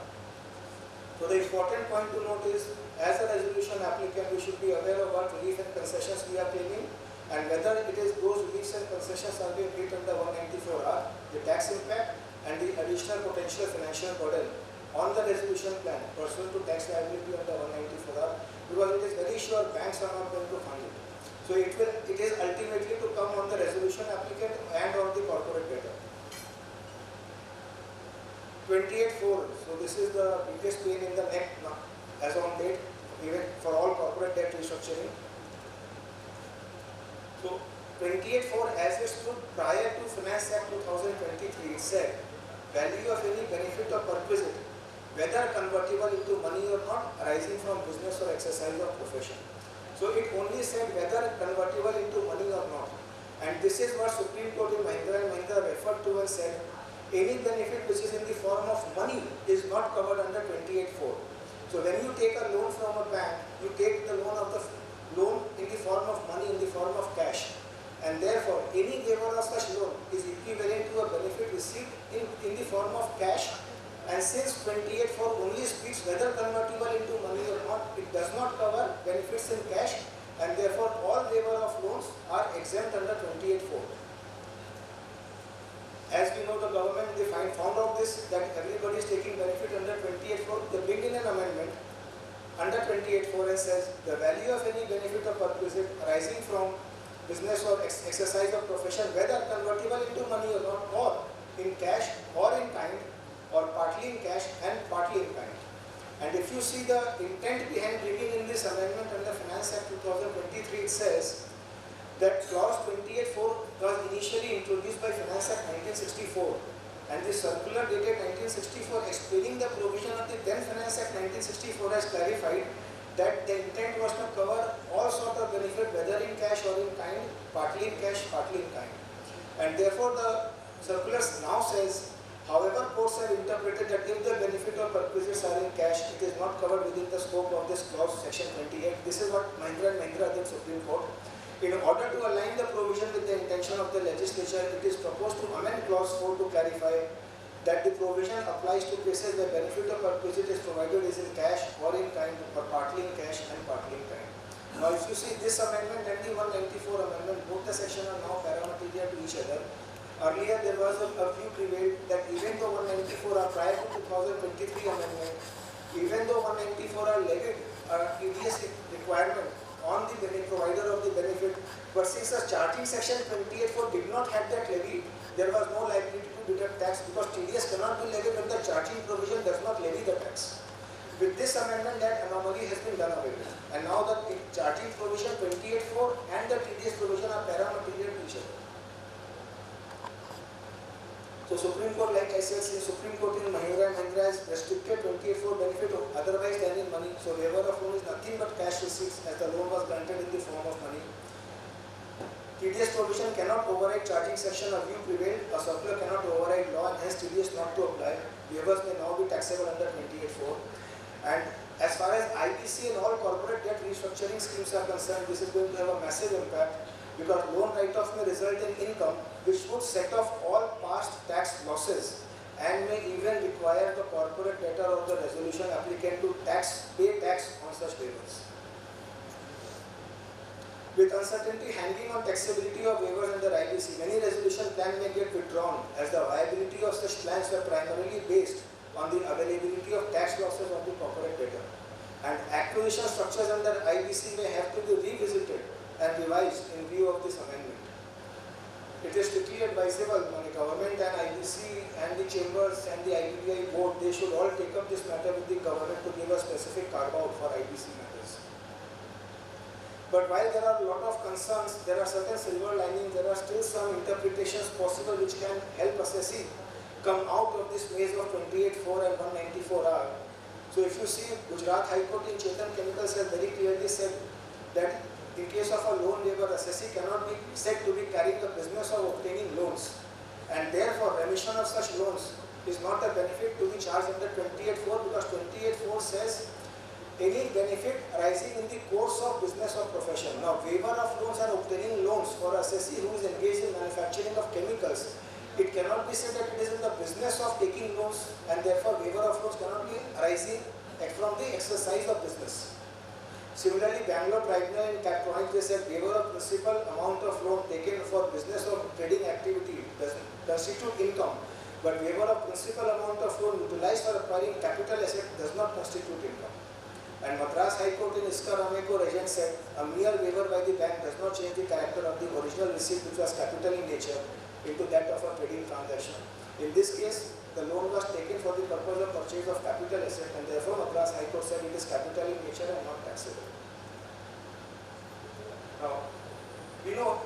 S5: So the important point to note is, as a resolution applicant, we should be aware of what relief and concessions we are claiming, and whether it is those reliefs and concessions are being hit under 194R, the tax impact and the additional potential financial burden on the resolution plan pursuant to tax liability under 194R, because it is very sure banks are not going to fund it. So it is ultimately to come on the resolution applicant and on the corporate debtor. 28(4). So this is the biggest pain in the neck now, as on date, even for all corporate debt restructuring. So 28(4), as it stood prior to Finance Act 2023, it said, value of any benefit or perquisite, whether convertible into money or not, arising from business or exercise of profession. So it only said whether convertible into money or not. And this is what Supreme Court in Mahindra and Mahindra referred to and said, any benefit which is in the form of money is not covered under 28(4). So when you take a loan from a bank, you take the loan in the form of money, in the form of cash. And therefore, any waiver of such loan is equivalent to a benefit received in the form of cash. And since 28(4) only speaks whether convertible into money or not, it does not cover benefits in cash, and therefore all waiver of loans are exempt under 28(4). As we know, the government, they found out this, that everybody is taking benefit under 28(4). They bring in an amendment under 28(4) and says the value of any benefit or perquisite arising from business or exercise of profession, whether convertible into money or not, or in cash or in kind, or partly in cash and partly in kind. And if you see the intent behind bringing in this amendment under Finance Act 2023, it says that clause 28(4) was initially introduced by Finance Act 1964, and the circular dated 1964 explaining the provision of the then Finance Act 1964 has clarified that the intent was to cover all sort of benefit, whether in cash or in kind, partly in cash, partly in kind. And therefore the circular now says, however, courts have interpreted that if the benefit or perquisites are in cash, it is not covered within the scope of this clause, section 28. This is what Mahindra and Mahindra did Supreme Court. In order to align the provision with the intention of the legislature, it is proposed to amend clause 4 to clarify that the provision applies to cases where benefit or perquisite is provided is in cash or in kind, or partly in cash and partly in kind. Now, if you see this amendment and the 194 amendment, both the sections are now paramaterial to each other. Earlier, there was a view prevailed that even though 194 are prior to 2023 amendment, even though 194 are levied TDS requirement on the provider of the benefit, but since the charging section 28(4) did not have that levy, there was no liability to deduct tax, because TDS cannot be levied when the charging provision does not levy the tax. With this amendment, that anomaly has been done away with, and now the charging provision 28(4) and the TDS provision are paramaterial to each other. So Supreme Court, like I said, since Supreme Court in Mahindra and Mahindra has restricted 28(4) benefit otherwise than in money, so waiver of loan is nothing but cash receipts, as the loan was granted in the form of money. TDS provision cannot override charging section of view prevailed, a circular cannot override law, and hence TDS not to apply. Waivers may now be taxable under 28(4). And as far as IBC and all corporate debt restructuring schemes are concerned, this is going to have a massive impact, because loan write-off may result in income which would set off all past tax losses and may even require the corporate debtor or the resolution applicant to pay tax on such waivers. With uncertainty hanging on taxability of waivers under IBC, many resolution plans may get withdrawn as the viability of such plans were primarily based on the availability of tax losses of the corporate debtor. And acquisition structures under IBC may have to be revisited and revised in view of this amendment. It is strictly advisable when the government and IBC and the chambers and the IBBI board, they should all take up this matter with the government to give a specific carve out for IBC matters. But while there are a lot of concerns, there are certain silver linings, there are still some interpretations possible which can help assessee come out of this maze of 28(4) and 194(r). So if you see, Gujarat High Court in Chetan Chemicals has very clearly said that in case of a loan waiver, assessee cannot be said to be carrying the business of obtaining loans, and therefore remission of such loans is not a benefit to be charged under 28(4), because 28(4) says any benefit arising in the course of business or profession. Now, waiver of loans and obtaining loans for assessee who is engaged in manufacturing of chemicals, it cannot be said that it is in the business of taking loans, and therefore waiver of loans cannot be arising from the exercise of business. Similarly, Bangalore Tribunal in Capronic, they said waiver of principal amount of loan taken for business or trading activity does constitute income, but waiver of principal amount of loan utilized for acquiring capital asset does not constitute income. And Madras High Court in Iskar Ameco Regent said a mere waiver by the bank does not change the character of the original receipt, which was capital in nature, into that of a trading transaction. In this case, the loan was taken for the purpose of purchase of capital asset, and therefore Madras High Court said it is capital in nature and not taxable. Now, we know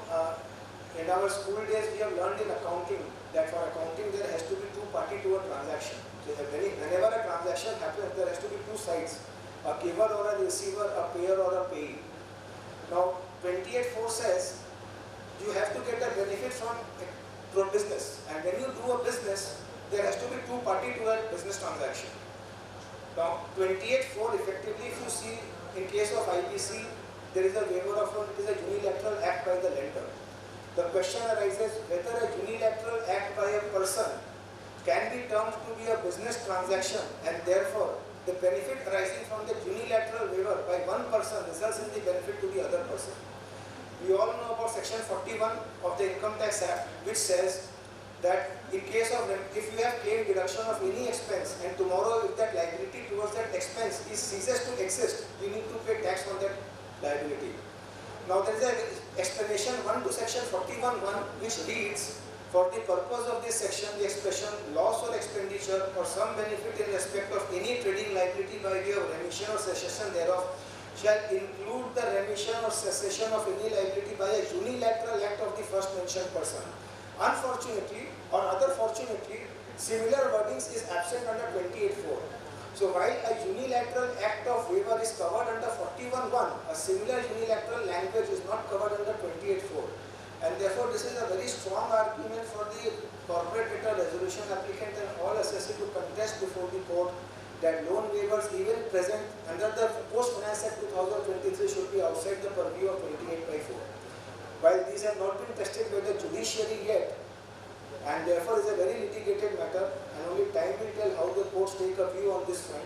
S5: in our school days we have learned in accounting that for accounting there has to be two party to a transaction. So whenever a transaction happens, there has to be two sides, a giver or a receiver, a payer or a payee. Now, 28(4) says you have to get a benefit from business, and when you do a business, there has to be two party to a business transaction. Now, 28(4) effectively, if you see in case of IBC, there is a waiver of loan, it is a unilateral act by the lender. The question arises whether a unilateral act by a person can be termed to be a business transaction, and therefore the benefit arising from the unilateral waiver by one person results in the benefit to the other person. We all know about section 41 of the Income Tax Act, which says that in case of, if you have claimed deduction of any expense, and tomorrow if that liability towards that expense ceases to exist, you need to pay tax on that liability. Now there is an explanation 1 to section 41(1), which reads, for the purpose of this section, the expression loss or expenditure or some benefit in respect of any trading liability by way of remission or cessation thereof shall include the remission or cessation of any liability by a unilateral act of the first mentioned person. Unfortunately, or rather fortunately, similar wordings is absent under 28(4). So while a unilateral act of waiver is covered under 41(1), a similar unilateral language is not covered under 28(4). And therefore, this is a very strong argument for the corporate debtor resolution applicant and all assessors to contest before the court that loan waivers even present under the Post Finance Act 2023 should be outside the purview of 28(4). While these have not been tested by the judiciary yet, and therefore is a very litigated matter, and only time will tell how the courts take a view on this front.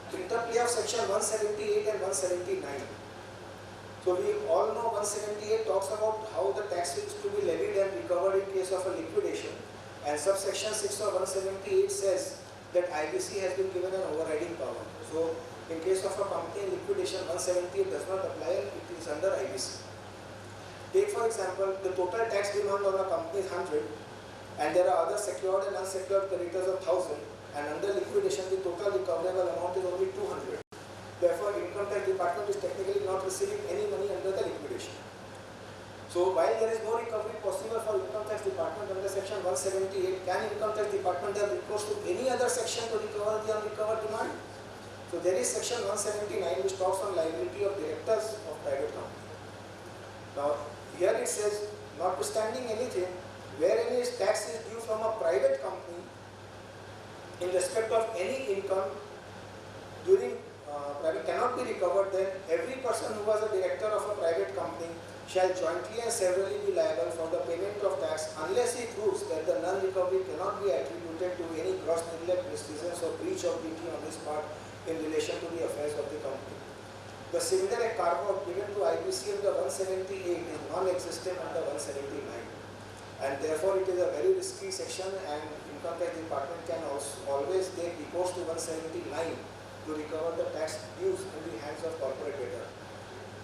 S5: Interplay of section 178 and 179. So we all know 178 talks about how the tax is to be levied and recovered in case of a liquidation, and subsection 6 of 178 says that IBC has been given an overriding power. So in case of a company in liquidation, 178 does not apply and it is under IBC. Take for example, the total tax demand on a company is 100, and there are other secured and unsecured creditors of 1000, and under liquidation the total recoverable amount is only 200. Therefore, Income Tax Department is technically not receiving any money under the liquidation. So while there is no recovery possible for Income Tax Department under section 178, can Income Tax Department have recourse to any other section to recover the unrecovered demand? So there is section 179 which talks on liability of directors of private company. Now here it says, notwithstanding anything, where any tax is due from a private company in respect of any income during private cannot be recovered, then every person who was a director of a private company shall jointly and severally be liable for the payment of tax unless he proves that the non-recovery cannot be attributed to any gross neglect, misfeasance or breach of duty on his part in relation to the affairs of the company. The similar a carve-out given to IBC under 178 is non-existent under 179, and therefore it is a very risky section, and Income Tax Department can also always take recourse to 179 to recover the tax dues in the hands of corporate debtor.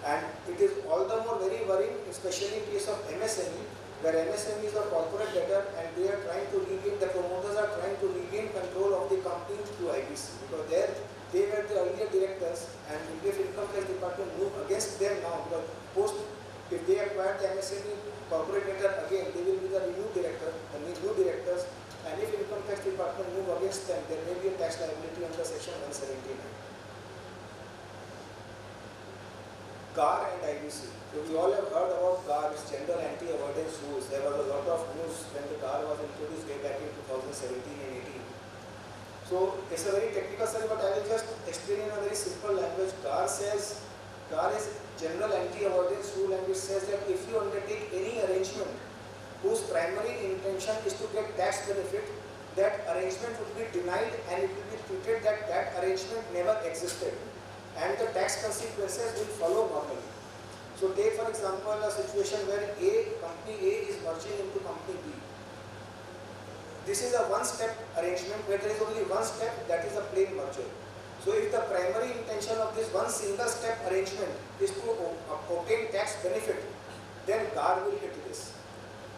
S5: And it is all the more very worrying, especially in case of MSME, where MSME is a corporate debtor and they are trying to regain, the promoters are trying to regain control of the company through IBC, because there they were the earlier directors, and if Income Tax Department move against them now, because if they acquire the MSME corporate debtor again, they will be the new directors, and if Income Tax Department move against them, there may be a tax liability under section 179. GAR and IBC. So we all have heard about GAR, its General Anti-Avoidance Rules. There was a lot of news when the GAR was introduced way back in 2017 and 18. So it's a very technical study, but I will just explain in a very simple language. GAR is General Anti-Avoidance Rule, and it says that if you undertake any arrangement whose primary intention is to get tax benefit, that arrangement would be denied and it will be treated that that arrangement never existed, and the tax consequences will follow normally. So take for example a situation where company A is merging into company B. This is a one-step arrangement where there is only one step, that is a plain merger. So if the primary intention of this one single step arrangement is to obtain tax benefit, then GAR will hit this.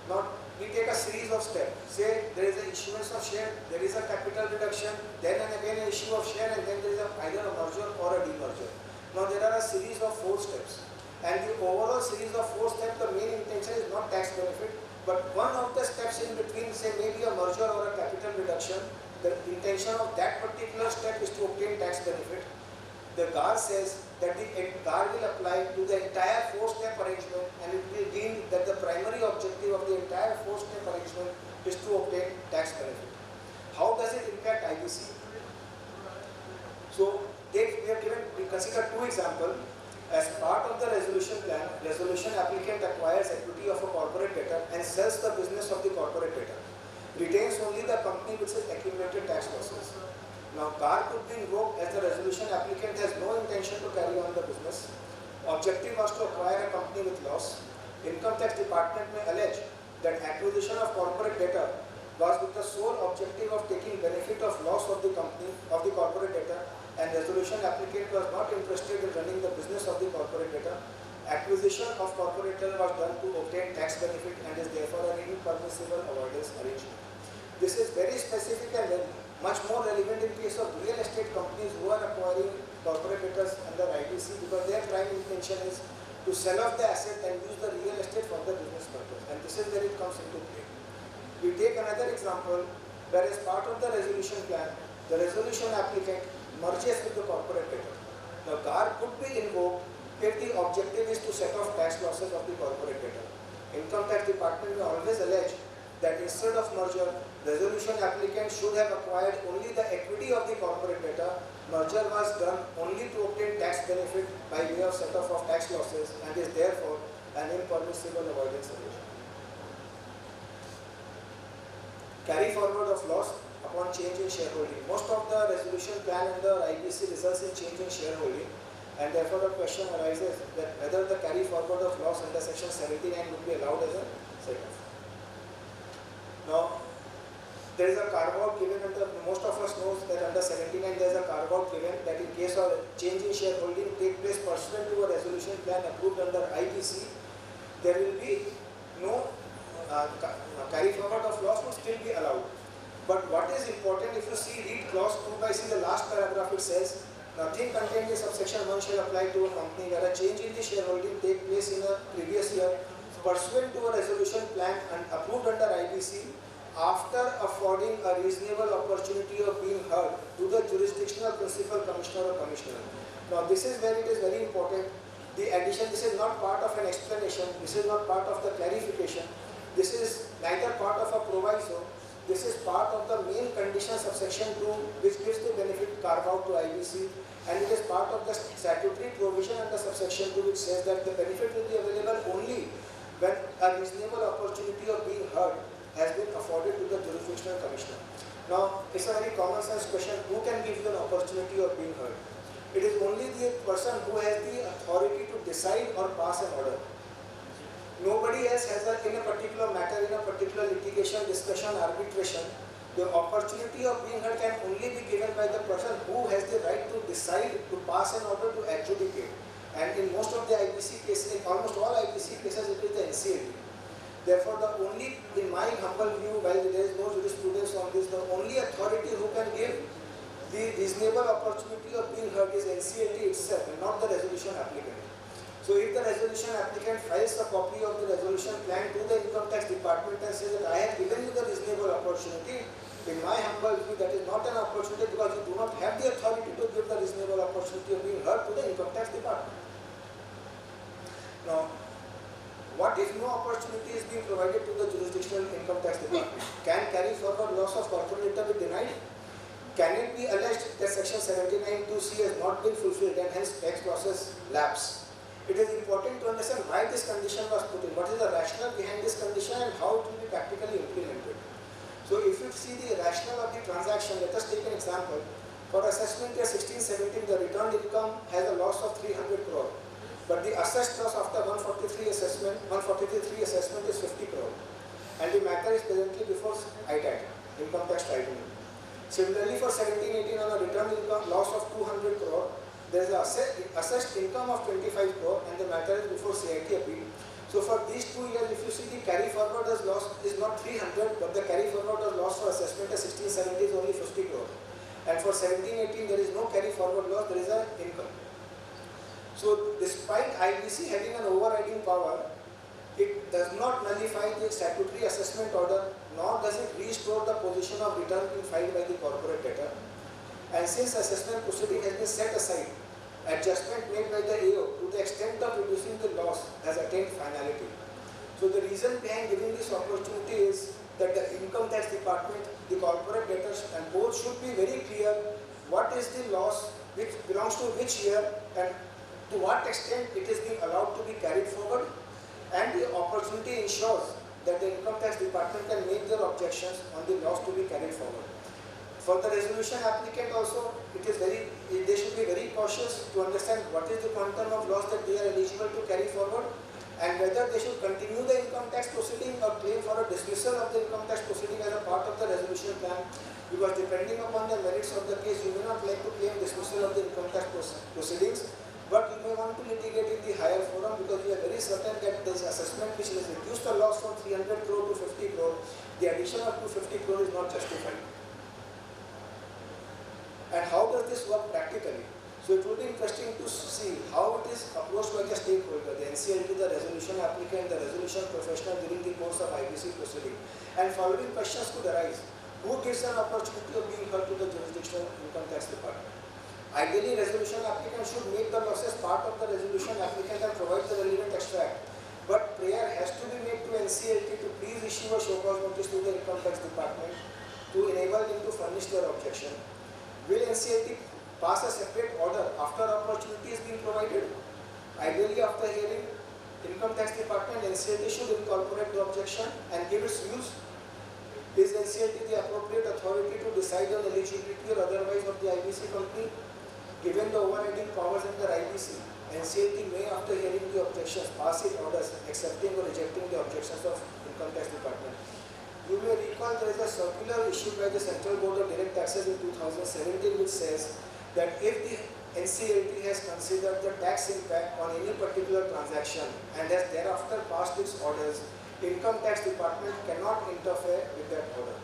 S5: Now we take a series of steps. Say there is an issuance of share, there is a capital reduction, then and again an issue of share, and then there is either a merger or a demerger. Now there are a series of 4 steps, and the overall series of 4 steps, the main intention is not tax benefit, but one of the steps in between, say maybe a merger or a capital reduction, the intention of that particular step is to obtain tax benefit. The GAR says that the GAR will apply to the entire 4-step arrangement, and it will deem that the primary objective of the entire 4-step arrangement is to obtain tax benefit. How does it impact IBC? So we consider 2 examples. As part of the resolution plan, resolution applicant acquires equity of a corporate debtor and sells the business of the corporate debtor, retains only the company which has accumulated tax losses. Now GAR could be invoked as the resolution applicant has no intention to carry on the business. Objective was to acquire a company with loss. Income Tax Department may allege that acquisition of corporate debtor was with the sole objective of taking benefit of loss of the company, of the corporate debtor, and resolution applicant was not interested in running the business of the corporate debtor. Acquisition of corporate debtor was done to obtain tax benefit and is therefore an impermissible avoidance arrangement. This is very specific and much more relevant in case of real estate companies who are acquiring corporate debtors under IBC, because their prime intention is to sell off the asset and use the real estate for the business purpose, and this is where it comes into play. We take another example where as part of the resolution plan, the resolution applicant merges with the corporate debtor. Now GAR could be invoked if the objective is to set off tax losses of the corporate debtor. Income Tax Department will always allege that instead of merger, resolution applicant should have acquired only the equity of the corporate debtor. Merger was done only to obtain tax benefit by way of set off of tax losses, and is therefore an impermissible avoidance arrangement. Carry forward of loss upon change in shareholding. Most of the resolution plan under IBC results in change in shareholding, and therefore the question arises that whether the carry forward of loss under section 79 would be allowed as a set-off. Now, there is a carve-out given under, most of us knows that under 79 there is a carve-out given that in case of change in shareholding take place pursuant to a resolution plan approved under IBC, there will be no carry forward of loss would still be allowed. But what is important, if you read clause 2 by the last paragraph, it says, nothing contained in subsection 1 shall apply to a company where a change in the shareholding take place in a previous year pursuant to a resolution plan and approved under IBC after affording a reasonable opportunity of being heard to the jurisdictional principal commissioner or commissioner. Now this is where it is very important. The addition, this is not part of an explanation, this is not part of the clarification, this is neither part of a proviso. This is part of the main conditions of section 2, which gives the benefit carve out to IBC, and it is part of the statutory provision under subsection 2, which says that the benefit will be available only when a reasonable opportunity of being heard has been afforded to the jurisdictional commissioner. Now, it's a very common sense question, who can give you an opportunity of being heard? It is only the person who has the authority to decide or pass an order. Nobody else has in a particular matter, in a particular litigation, discussion, arbitration, the opportunity of being heard can only be given by the person who has the right to decide, to pass an order, to adjudicate. And in most of the IBC cases, in almost all IBC cases, it is the NCLT. Therefore, the only, in my humble view, while there is no jurisprudence on this, the only authority who can give the reasonable opportunity of being heard is NCLT itself and not the resolution applicant. So if the resolution applicant files a copy of the resolution plan to the income tax department and says that I have given you the reasonable opportunity, in my humble view that is not an opportunity because you do not have the authority to give the reasonable opportunity of being heard to the income tax department. Now, what if no opportunity is being provided to the jurisdictional income tax department? Can carry forward loss of corporate data be denied? Can it be alleged that section 79(2)(c) has not been fulfilled and hence tax process lapse? It is important to understand why this condition was put in, what is the rationale behind this condition and how it will be practically implemented. So if you see the rationale of the transaction, let us take an example. For assessment year 16-17, the returned income has a loss of 300 crore. But the assessed loss after 143 assessment is 50 crore. And the matter is presently before ITAT, Income Tax Tribunal. Similarly, for 17-18 on a returned income loss of 200 crore, there is an assessed income of 25 crore and the matter is before CIT appeal. So for these 2 years, if you see the carry forwarders loss is not 300, but the carry forwarders loss for assessment is 16-17 is only 50 crore. And for 17-18, there is no carry forward loss, there is an income. So despite IBC having an overriding power, it does not nullify the statutory assessment order, nor does it restore the position of return being filed by the corporate debtor. And since assessment proceeding has been set aside, adjustment made by the AO to the extent of reducing the loss has attained finality. So the reason behind giving this opportunity is that the income tax department, the corporate debtors and both should be very clear what is the loss which belongs to which year and to what extent it is being allowed to be carried forward, and the opportunity ensures that the income tax department can make their objections on the loss to be carried forward. For the resolution applicant also, they should be very cautious to understand what is the quantum of loss that they are eligible to carry forward and whether they should continue the income tax proceeding or claim for a dismissal of the income tax proceeding as a part of the resolution plan, because depending upon the merits of the case, you may not like to claim dismissal of the income tax proceedings, but you may want to litigate in the higher forum because you are very certain that this assessment which has reduced the loss from 300 crore to 50 crore, the addition of 250 crore is not justified. And how does this work practically? So it will be interesting to see how it is approached by the stakeholder, the NCLT, the resolution applicant, the resolution professional during the course of IBC proceeding. And following questions could arise. Who gives an opportunity of being heard to the jurisdictional income tax department? Ideally, resolution applicant should make the losses part of the resolution applicant and provide the relevant extract. But prayer has to be made to NCLT to please issue a show cause notice to the income tax department to enable them to furnish their objection. Will NCLT pass a separate order after opportunity is being provided? Ideally, after hearing income tax department, NCLT should incorporate the objection and give its views. Is NCLT the appropriate authority to decide on eligibility or otherwise of the IBC company? Given the overriding powers under IBC, NCLT may, after hearing the objections, pass its orders accepting or rejecting the objections of income tax department. You may recall there is a circular issued by the Central Board of Direct Taxes in 2017 which says that if the NCLT has considered the tax impact on any particular transaction and has thereafter passed its orders, income tax department cannot interfere with that order.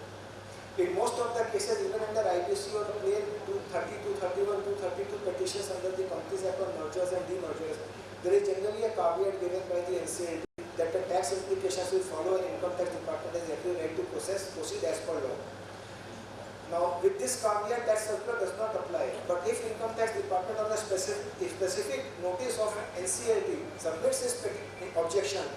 S5: In most of the cases, even under IBC or plain 230, 231, 232 petitions under the Companies Act on mergers and demergers, there is generally a caveat given by the NCLT that the tax implications will follow and income tax department has every right to proceed as per law. Now, with this caveat, that circular does not apply. But if income tax department on a specific notice of NCLT submits its objection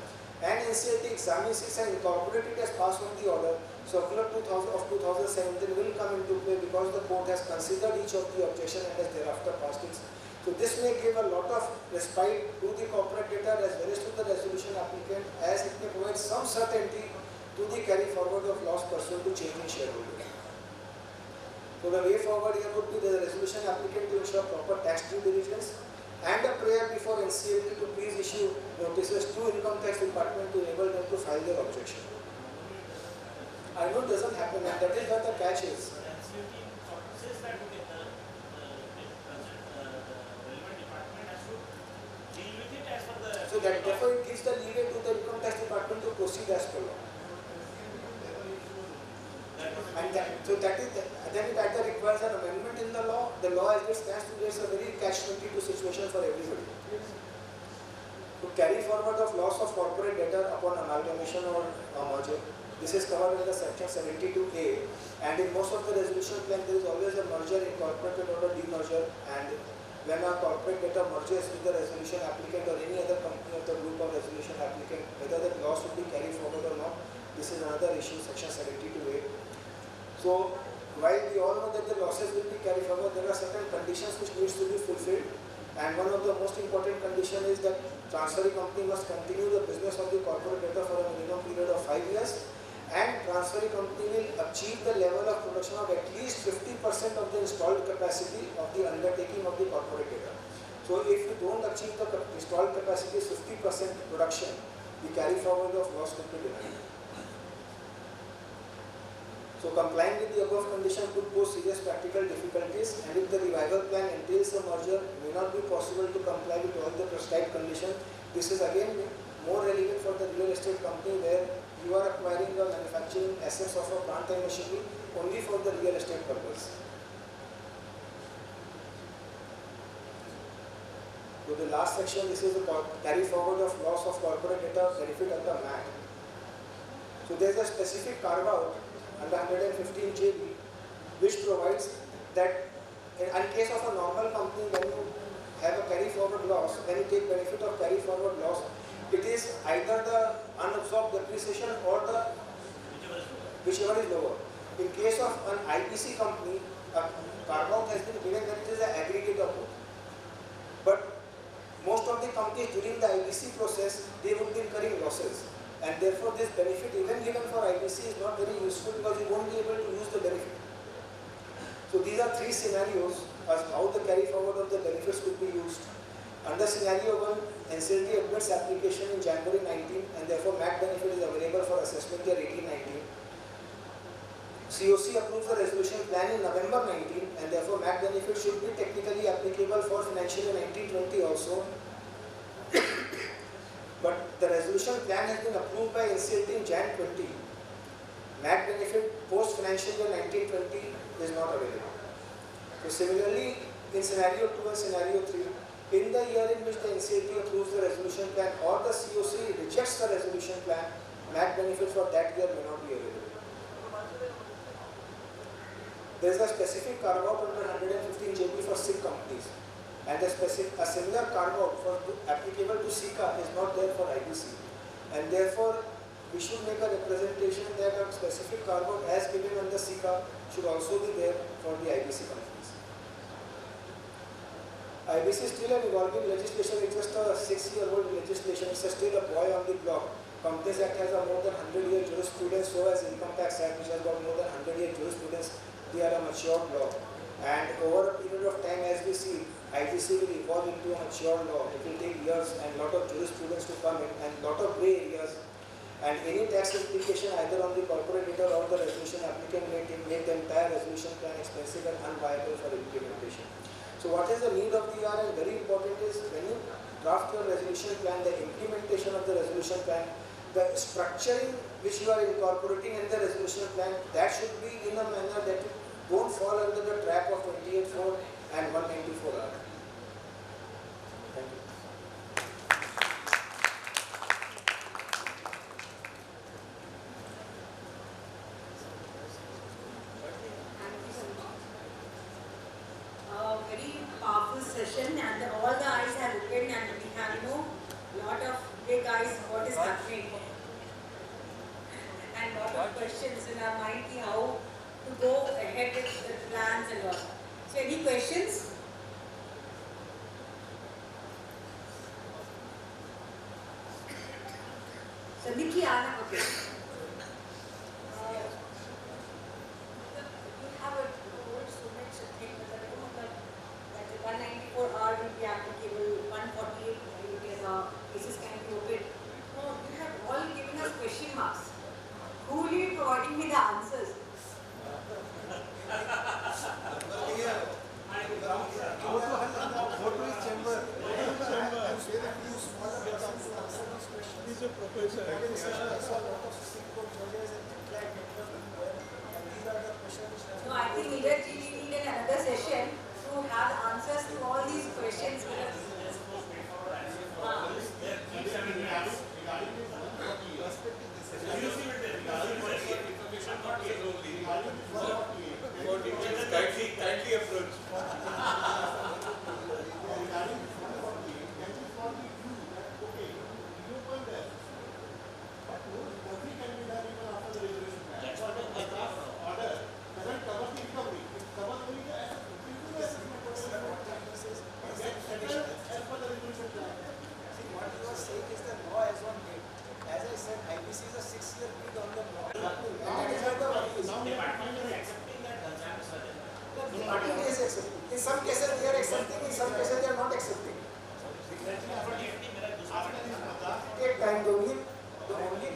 S5: and NCLT examines it and incorporates it as passed on the order, Circular 2000 of 2017 will come into play because the court has considered each of the objection and has thereafter passed it. So this may give a lot of respite to the corporate debtor as well as to the resolution applicant, as it may provide some certainty to the carry forward of loss pursuant to change in shareholding. So the way forward here would be the resolution applicant to ensure proper tax due diligence and a prayer before NCLT to please issue notices to income tax department to enable them to file their objection. I know it doesn't happen, and that is where the catch is. So that therefore it gives the leeway to the income tax department to proceed as per law. And that is then it either requires an amendment in the law. The law as it stands today is a very catch-22 situation for everybody. To carry forward of loss of corporate debtor upon amalgamation or merger. This is covered in the section 72A, and in most of the resolution plan there is always a merger incorporated or a demerger, and when a corporate debtor merges with the resolution applicant or any other company of the group of resolution applicant, whether the loss will be carried forward or not, this is another issue, section 72A. So while we all know that the losses will be carried forward, there are certain conditions which needs to be fulfilled, and one of the most important condition is that transferring company must continue the business of the corporate debtor for a minimum period of 5 years, and transferring company will achieve the level of production of at least 50% of the installed capacity of the undertaking of the corporate debtor. So if you don't achieve the installed capacity 50% production, the carry forward of loss could be denied. So complying with the above condition could pose serious practical difficulties, and if the revival plan entails a merger, it may not be possible to comply with all the prescribed conditions. This is again more relevant for the real estate company where you are acquiring the manufacturing assets of a plant and machinery only for the real estate purpose. So the last section, this is the carry forward of loss of corporate debtor benefit under MAT. So there is a specific carve out under 115 JB which provides that in case of a normal company, when you have a carry forward loss, when you take benefit of carry forward loss, it is either the unabsorbed depreciation or the whichever is lower. In case of an IPC company, a carve out has been given that it is an aggregate of both. But most of the companies during the IPC process, they would be incurring losses, and therefore this benefit even given for IPC is not very useful because you won't be able to use the benefit. So these are three scenarios as how the carry forward of the benefits could be used. Under scenario 1, NCLT admits application in January 19 and therefore MAT benefit is available for assessment year 18-19. COC approves the resolution plan in November 19 and therefore MAT benefit should be technically applicable for financial year 19-20 also. But the resolution plan has been approved by NCLT in Jan 20. MAT benefit post financial year 19-20 is not available. So similarly, in scenario 2 and scenario 3, in the year in which the NCLT approves the resolution plan or the COC rejects the resolution plan, MAT benefit for that year may not be available. There is a specific carve out under 115 JB for SIC companies, and a similar carve out for applicable to SICA is not there for IBC, and therefore we should make a representation that a specific carve out as given under SICA should also be there for the IBC companies. IBC is still an evolving legislation. It's just a 6-year-old legislation. It's still a boy on the block. Companies Act has a more than 100-year jurisprudence, so has Income Tax Act, which has got more than 100-year jurisprudence. They are a mature law. And over a period of time, as we see, IBC will evolve into a mature law. It will take years and a lot of jurisprudence to come in and a lot of grey areas. And any tax implication either on the corporate debtor or the resolution applicant may make the entire resolution plan expensive and unviable for implementation. So what is the need of the hour, and very important is when you draft your resolution plan, the implementation of the resolution plan, the structuring which you are incorporating in the resolution plan, that should be in a manner that you don't fall under the trap of 28(4) and 194(r). Thank you.
S1: Very powerful session, and all the eyes have opened, and we have lot of big eyes what is happening, and lot of questions in our mind how to go ahead with the plans and all. So any questions? So Nikki, okay. You have a
S4: is the proposal.
S1: No, I think Neeraj ji, we need another session to have answers to all these questions.
S2: Kindly approach.
S5: In some cases they are accepting, in some cases they are not accepting. Take time. The only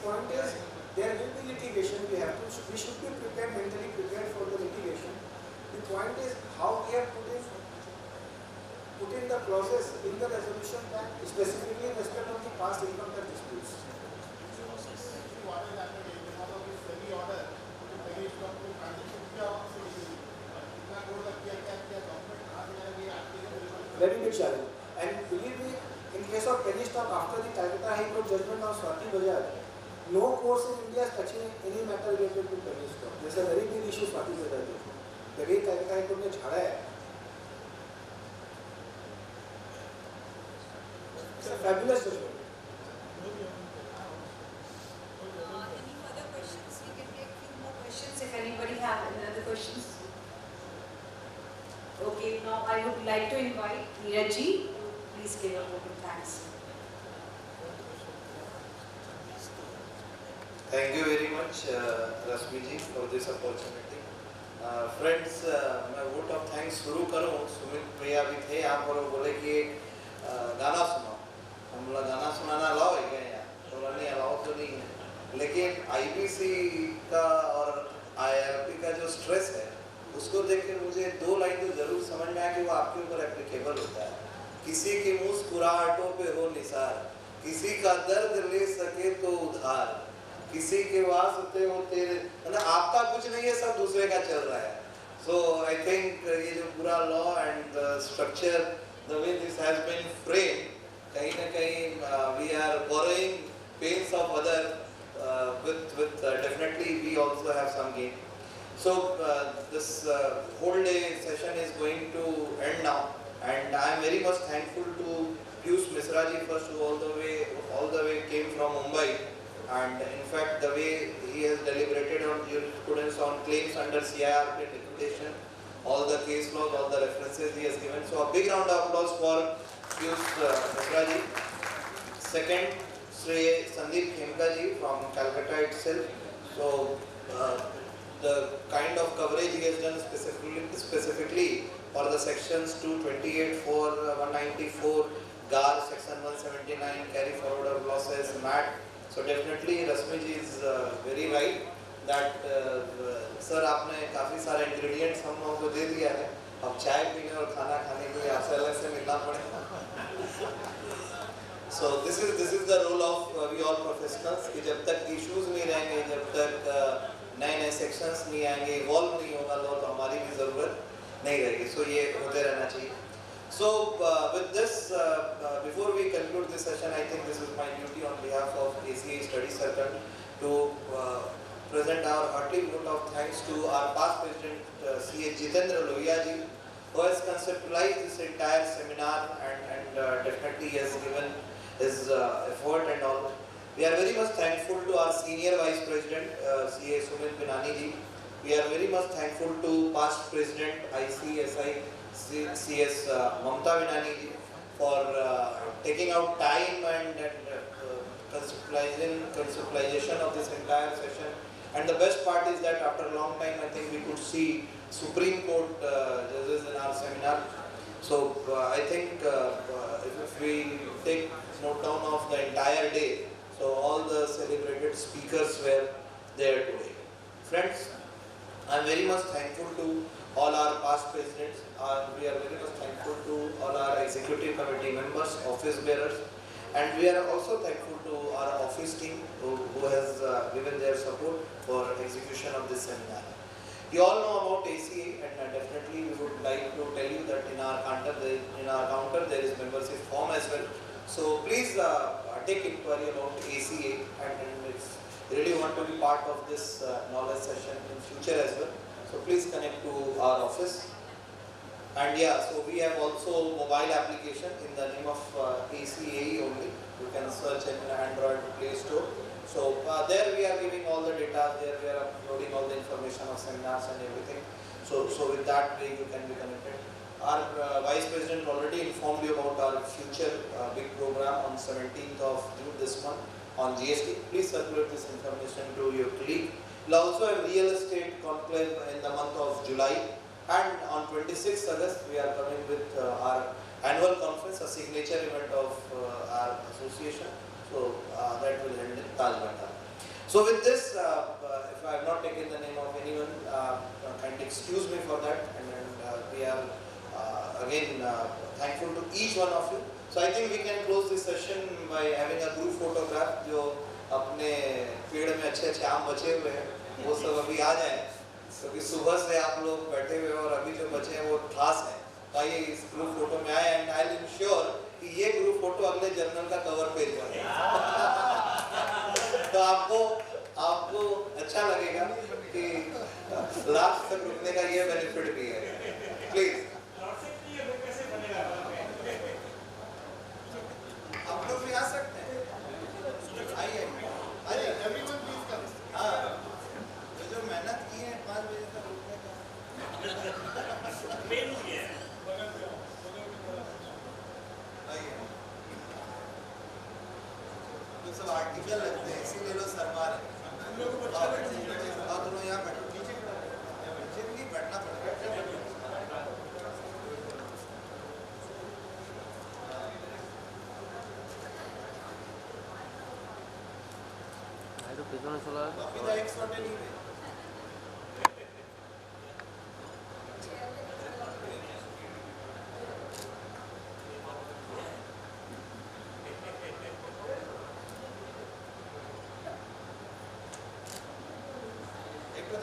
S5: point is there will be litigation. We should be prepared, mentally prepared for the litigation. The point is how we have put in the clauses in the resolution plan, specifically in respect of the past income tax disputes. Very big challenge. And believe me, in case of penny stock, after the Calcutta High Court judgment on Swati Bajaj, no courts in India is touching any matter related to penny stock. This is a very big issue, Swati Bajaj. The way Calcutta High Court ने झाड़ा है, it's a fabulous judgment.
S1: Any further questions? We can take few more questions if anybody have any other questions. Okay, now I would like to invite Neeraj ji. Please give a vote of thanks.
S6: Thank you very much, Rasmi ji, for this opportunity. Friends, मैं vote of thanks शुरू करूँ. सुमित भैया भी थे यहाँ पर, बोले कि गाना सुनाओ. हम बोला गाना सुनाना अलाउ है क्या यहाँ? बोला नहीं, अलाउ तो नहीं है. लेकिन IBC का और IRP का जो स्ट्रेस है, उसको देख के मुझे दो लाइन तो जरूर समझ में आया कि वो आपके ऊपर एप्लीकेबल होता है. किसी की मुस्कुराहटों पे हो निसार, किसी का दर्द ले सके तो उधार, किसी के वास्ते हो तेरे, मतलब आपका कुछ नहीं है, सब दूसरे का चल रहा है. So I think ये जो पूरा law and structure, the way this has been framed, कहीं ना कहीं we are borrowing pains of other, with definitely we also have some gain. So this whole day session is going to end now, and I am very much thankful to Piyush Misra ji first, who all the way came from Mumbai, and in fact the way he has deliberated on jurisprudence on claims under CIRP liquidation, all the case laws, all the references he has given. So a big round of applause for Piyush Misra ji. Second, Sri Sandeep Khemka ji from Calcutta itself. So the kind of coverage he has done specifically for the sections 228, 4, 194, GAR, section 179, carry forward of losses, MAT. So definitely Rasmi ji is very right that sir आपने काफी सारे ingredients हम लोगों को दे दिया है. अब चाय पीने और खाना खाने के लिए आपसे अलग से मिलना पड़ेगा. So this is the role of we all professionals कि जब तक issues नहीं रहेंगे, जब तक नए sections नहीं आएंगे, evolve नहीं होगा law, तो हमारी भी ज़रूरत नहीं रहेगी. So ये होते रहना चाहिए. So with this, before we conclude this session, I think this is my duty on behalf of ACA Study Circle to present our hearty vote of thanks to our past president C.A. Jitendra Lohia ji, who has conceptualized this entire seminar and definitely has given his effort and all. We are very much thankful to our senior vice president C.A. Sumit Binani ji. We are very much thankful to past president ICSI CS Mamta Binani ji for taking out time and conceptualization of this entire session. And the best part is that after a long time, I think we could see Supreme Court judges in our seminar. So I think if we take note down of the entire day, so all the celebrated speakers were there today. Friends, I am very much thankful to all our past presidents. We are very much thankful to all our executive committee members, office bearers, And we are also thankful to our office team who has given their support for execution of this seminar. You all know about ACA, and definitely we would like to tell you that in our counter there is membership form as well. So please take inquiry about ACA, and if you really want to be part of this knowledge session in future as well, so please connect to our office. And yeah, so we have also mobile application in the name of ACAE only. You can search in Android Play Store. So there we are giving all the data, there we are uploading all the information of seminars and everything. So with that way you can be connected. Our Vice President already informed you about our future big program on 17th of June this month on GST. Please circulate this information to your colleague. We'll also have real estate conclave in the month of July. And on 26th August, we are coming with our annual conference, a signature event of our association. So that will end in Tajbata. So with this, if I have not taken the name of anyone, kindly excuse me for that. And we are again thankful to each one of you. So I think we can close this session by having a group photograph. जो अपने पेड़ में अच्छे आम बचे हुए हैं, वो सब अभी आ जाए. क्योंकि सुबह से आप लोग बैठे हुए और अभी जो बचे हैं वो खास है. आइए इस ग्रुप फोटो में आए, एंड आई एम श्योर कि ये ग्रुप फोटो अगले जर्नल का कवर पेज बनेगा. तो आपको अच्छा लगेगा कि लास्ट तक रुकने का ये बेनिफिट भी है. प्लीज आप लोग भी आ सकते हैं. आइए
S3: Everyone please come.
S6: हाँ, जो मेहनत की है 5 बजे तक रुकने का. आइए. तो सब आर्टिकल लगते हैं, इसीलिए लोग शर्मा रहे हैं. हम लोगों को अच्छा लगता है. आप दोनों यहाँ बैठो. नीचे नहीं बैठना पड़ेगा.
S7: तो पिछले चला
S6: अभी तो एक शॉट नहीं है. एक तो